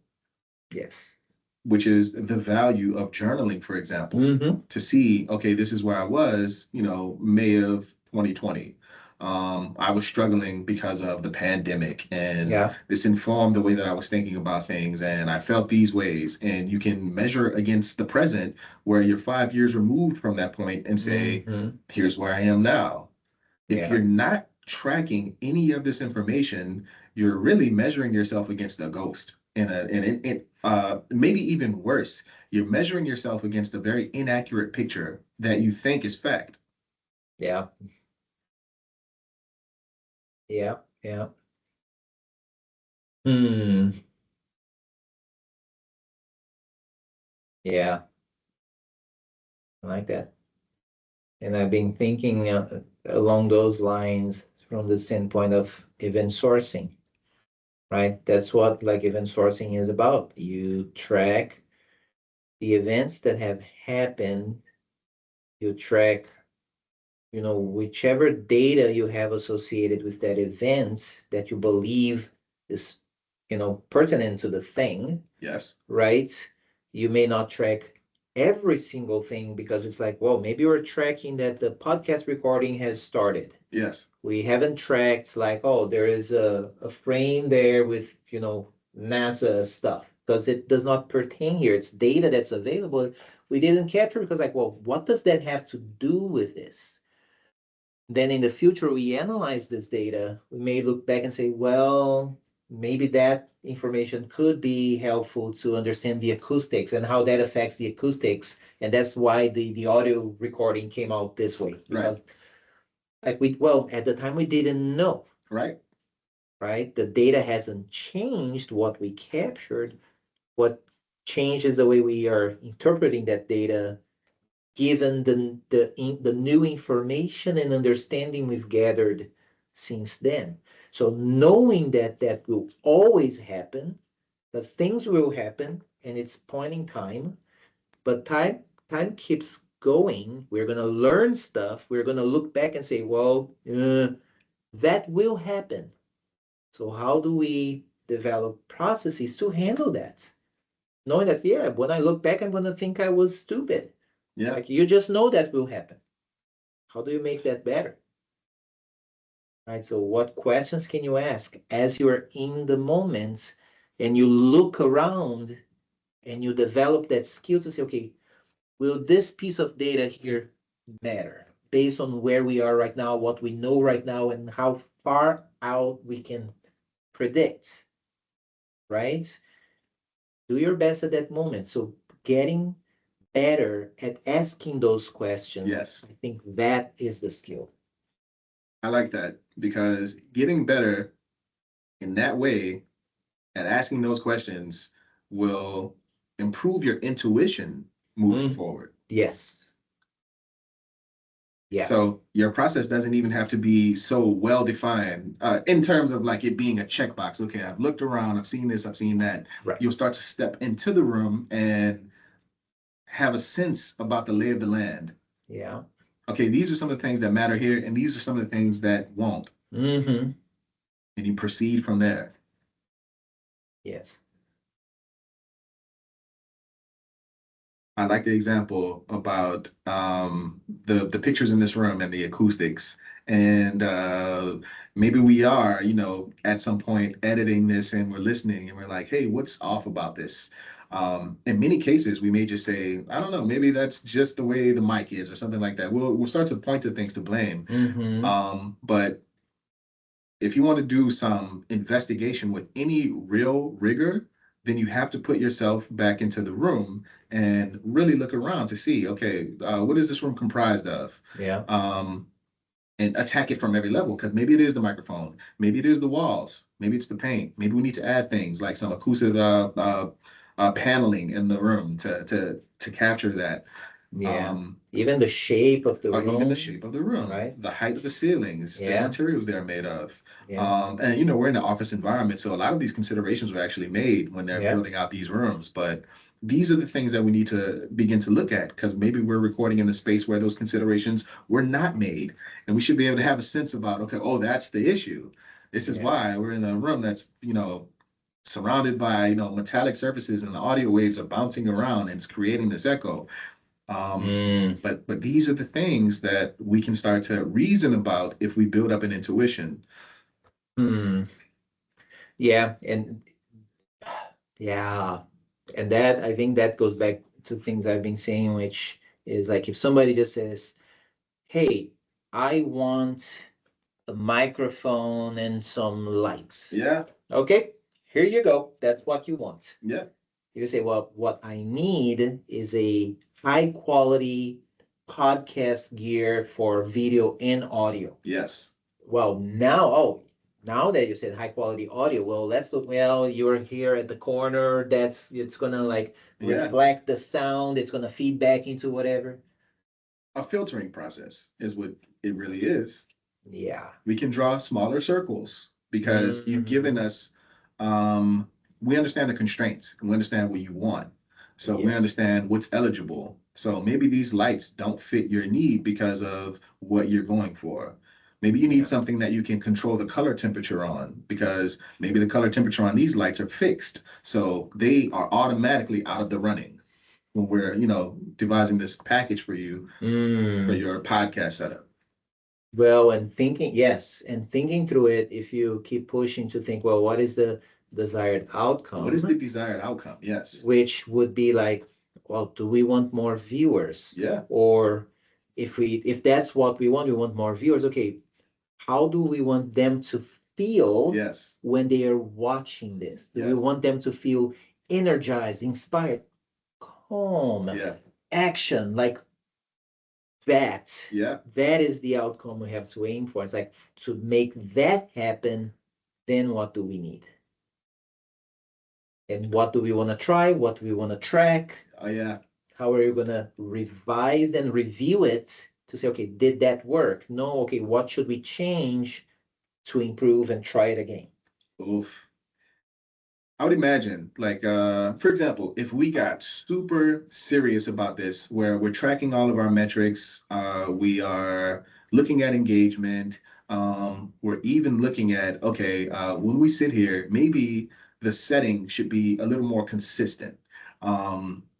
Yes. Which is the value of journaling, for example, to see, okay, this is where I was, May of 2020. I was struggling because of the pandemic, and this informed the way that I was thinking about things, and I felt these ways. And you can measure against the present where you're 5 years removed from that point and say, here's where I am now. If you're not tracking any of this information, you're really measuring yourself against a ghost. Maybe even worse, you're measuring yourself against a very inaccurate picture that you think is fact. Yeah. Yeah. Yeah. Yeah. I like that. And I've been thinking along those lines from the standpoint of event sourcing, right? That's what like event sourcing is about. You track the events that have happened, you track, whichever data you have associated with that event that you believe is, pertinent to the thing. Yes. Right? You may not track every single thing because it's like, well, maybe we're tracking that the podcast recording has started. Yes. We haven't tracked like, oh, there is a frame there with, NASA stuff because it does not pertain here. It's data that's available. We didn't capture because like, well, what does that have to do with this? Then in the future, we analyze this data. We may look back and say, well, maybe that information could be helpful to understand the acoustics and how that affects the acoustics. And that's why the audio recording came out this way. Because at the time we didn't know. Right. Right? The data hasn't changed what we captured. What changes the way we are interpreting that data given the new information and understanding we've gathered since then. So knowing that will always happen, because things will happen and it's point in time, but time keeps going. We're going to learn stuff. We're going to look back and say, well, that will happen. So how do we develop processes to handle that? Knowing that, when I look back, I'm going to think I was stupid. Yeah. Like you just know that will happen. How do you make that better? Right. So what questions can you ask as you're in the moment and you look around and you develop that skill to say, okay, will this piece of data here matter based on where we are right now, what we know right now, and how far out we can predict, right? Do your best at that moment. So getting better at asking those questions. Yes. I think that is the skill. I like that because getting better in that way at asking those questions will improve your intuition moving forward. Yes. Yeah. So your process doesn't even have to be so well defined in terms of like it being a checkbox. Okay, I've looked around, I've seen this, I've seen that. Right. You'll start to step into the room and have a sense about the lay of the land. Yeah. Okay, these are some of the things that matter here, and these are some of the things that won't. And you proceed from there. Yes. I like the example about the pictures in this room and the acoustics. And maybe we are, at some point editing this and we're listening and we're like, hey, what's off about this? In many cases, we may just say, I don't know, maybe that's just the way the mic is or something like that. We'll start to point to things to blame. But if you want to do some investigation with any real rigor, then you have to put yourself back into the room and really look around to see, okay, what is this room comprised of? Yeah. And attack it from every level, because maybe it is the microphone, maybe it is the walls, maybe it's the paint, maybe we need to add things like some acoustic paneling in the room to capture that. Yeah. Even the shape of the room. Even the shape of the room, right? The height of the ceilings, the Yeah. materials they're made of. Yeah. And we're in an office environment, so a lot of these considerations were actually made when they're Yeah. building out these rooms. But these are the things that we need to begin to look at, because maybe we're recording in a space where those considerations were not made. And we should be able to have a sense about, okay, oh, that's the issue. This is why we're in a room that's, surrounded by, metallic surfaces, and the audio waves are bouncing around and it's creating this echo. But these are the things that we can start to reason about if we build up an intuition. Yeah, and that, I think that goes back to things I've been saying, which is like if somebody just says, hey, I want a microphone and some lights. Yeah. Okay, here you go. That's what you want. Yeah. You say, well, what I need is a high quality podcast gear for video and audio. Yes. Well, now that you said high quality audio, well, let's look. Well, you're here at the corner. It's gonna like reflect the sound. It's gonna feed back into whatever. A filtering process is what it really is. Yeah. We can draw smaller circles because you've given us, we understand the constraints and we understand what you want. So we understand what's eligible. So maybe these lights don't fit your need because of what you're going for. Maybe you need something that you can control the color temperature on, because maybe the color temperature on these lights are fixed. So they are automatically out of the running when we're, devising this package for you for your podcast setup. Well, and thinking through it, if you keep pushing to think, well, what is the desired outcome? What is the desired outcome? Yes. Which would be like, well, do we want more viewers? Yeah. Or if that's what we want more viewers. Okay, how do we want them to feel when they are watching this? Do we want them to feel energized, inspired, calm, action, like that? Yeah. That is the outcome we have to aim for. It's like, to make that happen, then what do we need? And what do we want to try? What do we want to track? Oh, yeah. How are you going to revise and review it to say, okay, did that work? No, okay, what should we change to improve and try it again? Oof. I would imagine, like, for example, if we got super serious about this, where we're tracking all of our metrics, we are looking at engagement, we're even looking at, okay, when we sit here, maybe the setting should be a little more consistent,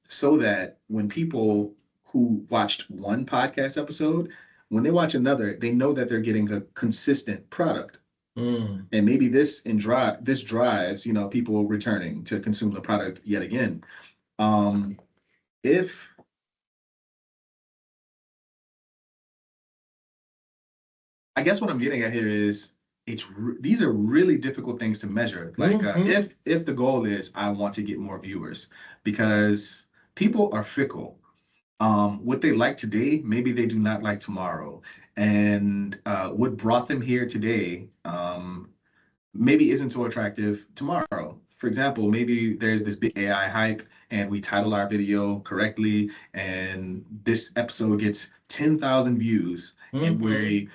so that when people who watched one podcast episode, when they watch another, they know that they're getting a consistent product. And maybe this drives, people returning to consume the product yet again. If I guess what I'm getting at here is these are really difficult things to measure. Like if the goal is I want to get more viewers, because people are fickle. What they like today, maybe they do not like tomorrow. And what brought them here today, maybe isn't so attractive tomorrow. For example, maybe there's this big AI hype and we title our video correctly and this episode gets 10,000 views and we're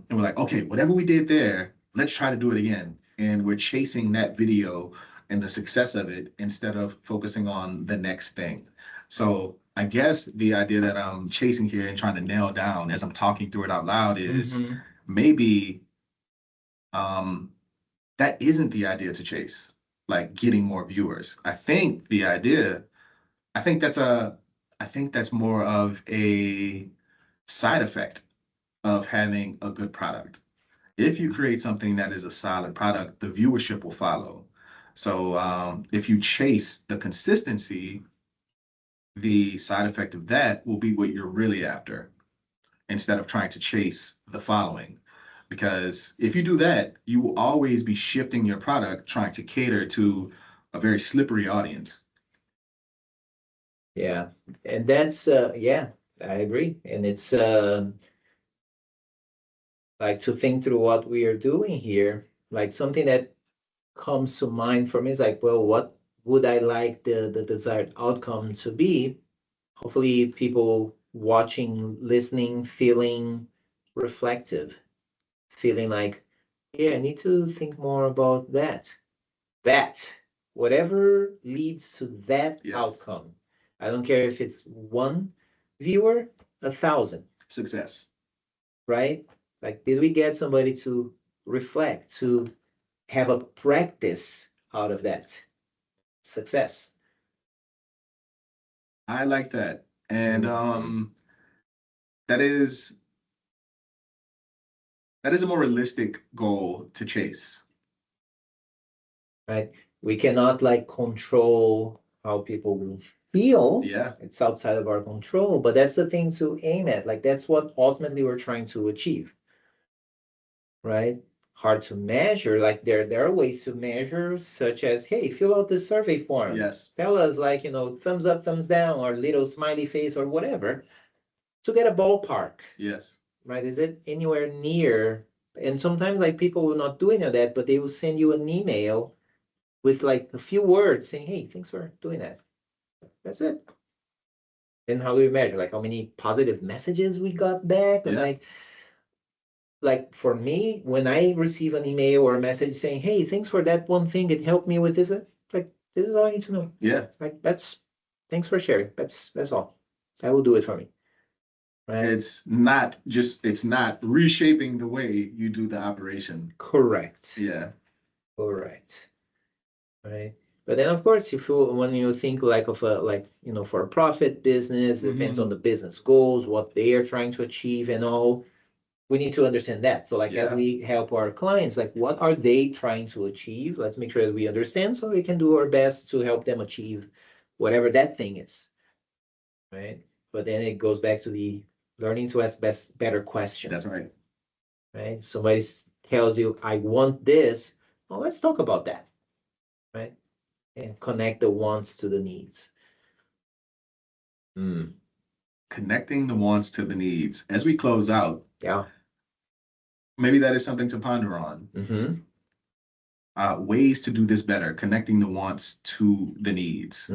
like, okay, whatever we did there, let's try to do it again. And we're chasing that video and the success of it instead of focusing on the next thing. So I guess the idea that I'm chasing here and trying to nail down as I'm talking through it out loud is maybe that isn't the idea to chase, like getting more viewers. I think that's more of a side effect of having a good product. If you create something that is a solid product, the viewership will follow. So if you chase the consistency, the side effect of that will be what you're really after instead of trying to chase the following. Because if you do that, you will always be shifting your product, trying to cater to a very slippery audience. Yeah. And that's, yeah, I agree. And it's like to think through what we are doing here, like something that comes to mind for me is like, well, what would I like the desired outcome to be? Hopefully people watching, listening, feeling reflective, feeling like, yeah, I need to think more about that. Whatever leads to that outcome. I don't care if it's one viewer, 1,000. Success. Right? Like, did we get somebody to reflect, to have a practice out of that? Success. I like that. And that is a more realistic goal to chase. Right? We cannot like control how people will feel. Yeah. It's outside of our control, but that's the thing to aim at. Like that's what ultimately we're trying to achieve. Right? Hard to measure. Like there are ways to measure, such as, hey, fill out this survey form. Yes. Tell us like, thumbs up, thumbs down, or little smiley face or whatever, to get a ballpark. Yes. Right? Is it anywhere near? And sometimes like people will not do any of that, but they will send you an email with like a few words saying, hey, thanks for doing that. That's it. And how do we measure? Like how many positive messages we got back? And like for me, when I receive an email or a message saying, hey, thanks for that one thing, it helped me with this, like this is all I need to know. Yeah. Like thanks for sharing. That's all. That will do it for me. Right? It's not reshaping the way you do the operation. Correct. Yeah. Correct. Right. But then of course, when you think like of for a profit business, it depends on the business goals, what they are trying to achieve and all. We need to understand that. So like as we help our clients, like what are they trying to achieve? Let's make sure that we understand so we can do our best to help them achieve whatever that thing is. Right. But then it goes back to the learning to ask better questions. That's right. Right. Somebody tells you, I want this. Well, let's talk about that. Right. And connect the wants to the needs. Connecting the wants to the needs. As we close out, maybe that is something to ponder on. Ways to do this better, connecting the wants to the needs.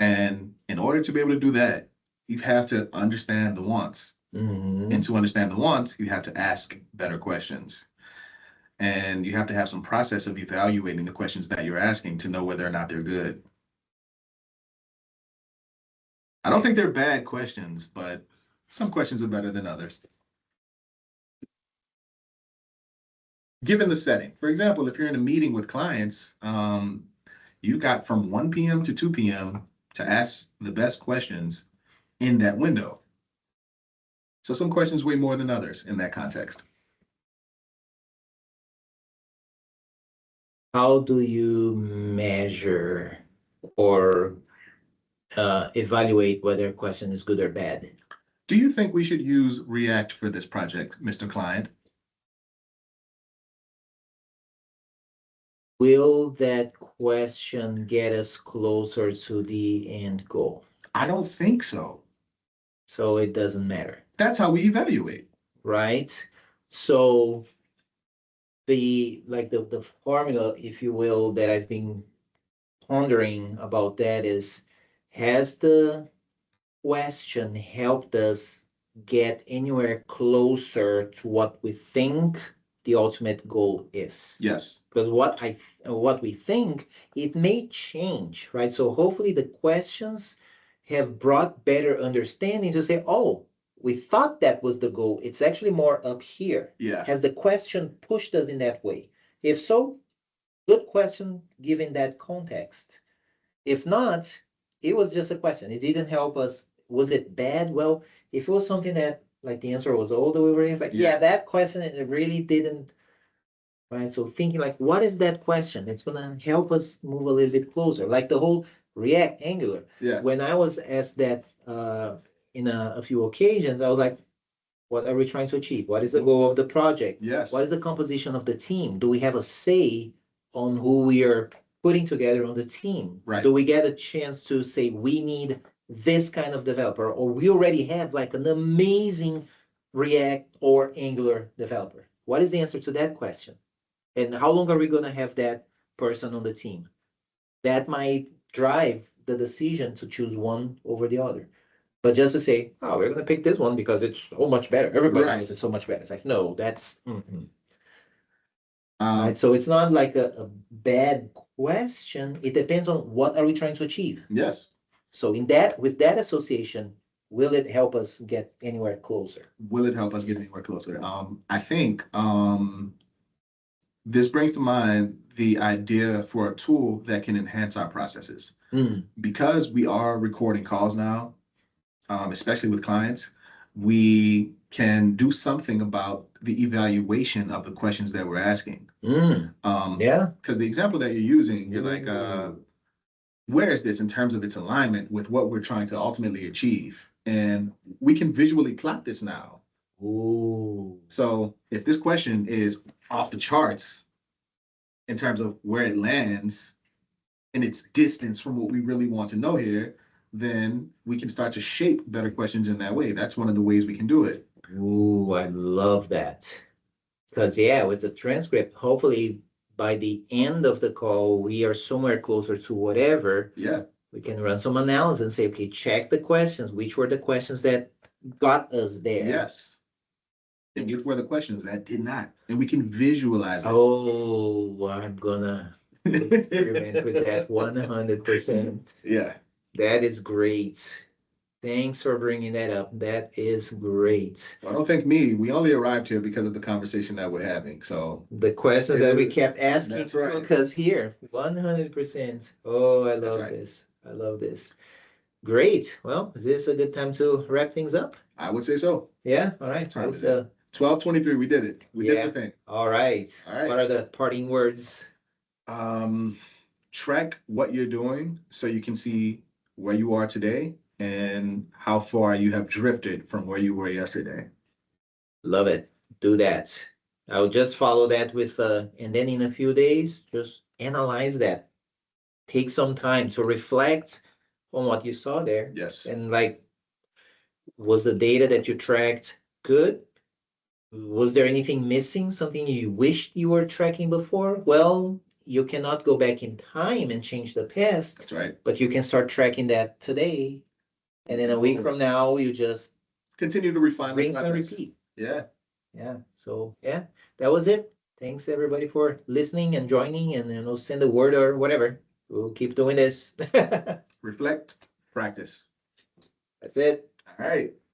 And in order to be able to do that, you have to understand the wants. And to understand the wants, you have to ask better questions. And you have to have some process of evaluating the questions that you're asking to know whether or not they're good. I don't think they're bad questions, but some questions are better than others. Given the setting, for example, if you're in a meeting with clients, you got from 1 p.m. to 2 p.m. to ask the best questions in that window. So some questions weigh more than others in that context. How do you measure or evaluate whether a question is good or bad? Do you think we should use React for this project, Mr. Client? Will that question get us closer to the end goal? I don't think so. So it doesn't matter. That's how we evaluate. Right? So the formula, if you will, that I've been pondering about that is, has the question helped us get anywhere closer to what we think the ultimate goal is? Yes. Because what we think, it may change, right? So hopefully the questions have brought better understanding to say, oh, we thought that was the goal. It's actually more up here. Yeah. Has the question pushed us in that way? If so, good question given that context. If not, it was just a question. It didn't help us. Was it bad? Well, if it was something that like the answer was all the way over here. It's like, yeah, that question, it really didn't, right? So thinking like, what is that question? It's gonna help us move a little bit closer. Like the whole React Angular. Yeah. When I was asked that in a few occasions, I was like, what are we trying to achieve? What is the goal of the project? Yes. What is the composition of the team? Do we have a say on who we are putting together on the team? Right. Do we get a chance to say we need this kind of developer, or we already have like an amazing React or Angular developer? What is the answer to that question? And how long are we going to have that person on the team? That might drive the decision to choose one over the other. But just to say, oh, we're going to pick this one because it's so much better. Everybody knows it's so much better. It's like, no, that's. Right. So it's not like a bad question. It depends on what are we trying to achieve. Yes. So in that, with that association, will it help us get anywhere closer? Will it help us get anywhere closer? I think this brings to mind the idea for a tool that can enhance our processes. Because we are recording calls now, especially with clients, we can do something about the evaluation of the questions that we're asking. Yeah. Because the example that you're using, you're like, where is this in terms of its alignment with what we're trying to ultimately achieve? And we can visually plot this now. Ooh. So if this question is off the charts in terms of where it lands and its distance from what we really want to know here, then we can start to shape better questions in that way. That's one of the ways we can do it. Ooh, I love that. Because, yeah, with the transcript, hopefully by the end of the call, we are somewhere closer to whatever. Yeah. We can run some analysis and say, okay, check the questions. Which were the questions that got us there? Yes. And which were the questions that did not? And we can visualize it. Oh, I'm gonna experiment with that 100%. Yeah. That is great. Thanks for bringing that up. That is great. Well, don't thank me. We only arrived here because of the conversation that we're having. So the questions that we kept asking, that's right. Because here, 100%. Oh, I love this. I love this. Great. Well, is this a good time to wrap things up? I would say so. Yeah. All right. Time is it? 12:23. We did it. We did the thing. All right. All right. What are the parting words? Track what you're doing so you can see where you are today and how far you have drifted from where you were yesterday. Love it. Do that. I'll just follow that with, and then in a few days, just analyze that. Take some time to reflect on what you saw there. Yes. And like, was the data that you tracked good? Was there anything missing, something you wished you were tracking before? Well, you cannot go back in time and change the past. That's right. But you can start tracking that today. And then a week from now, you just continue to refine, rinse and repeat. Yeah. Yeah. So yeah, that was it. Thanks everybody for listening and joining, and send a word or whatever. We'll keep doing this. Reflect, practice. That's it. All right.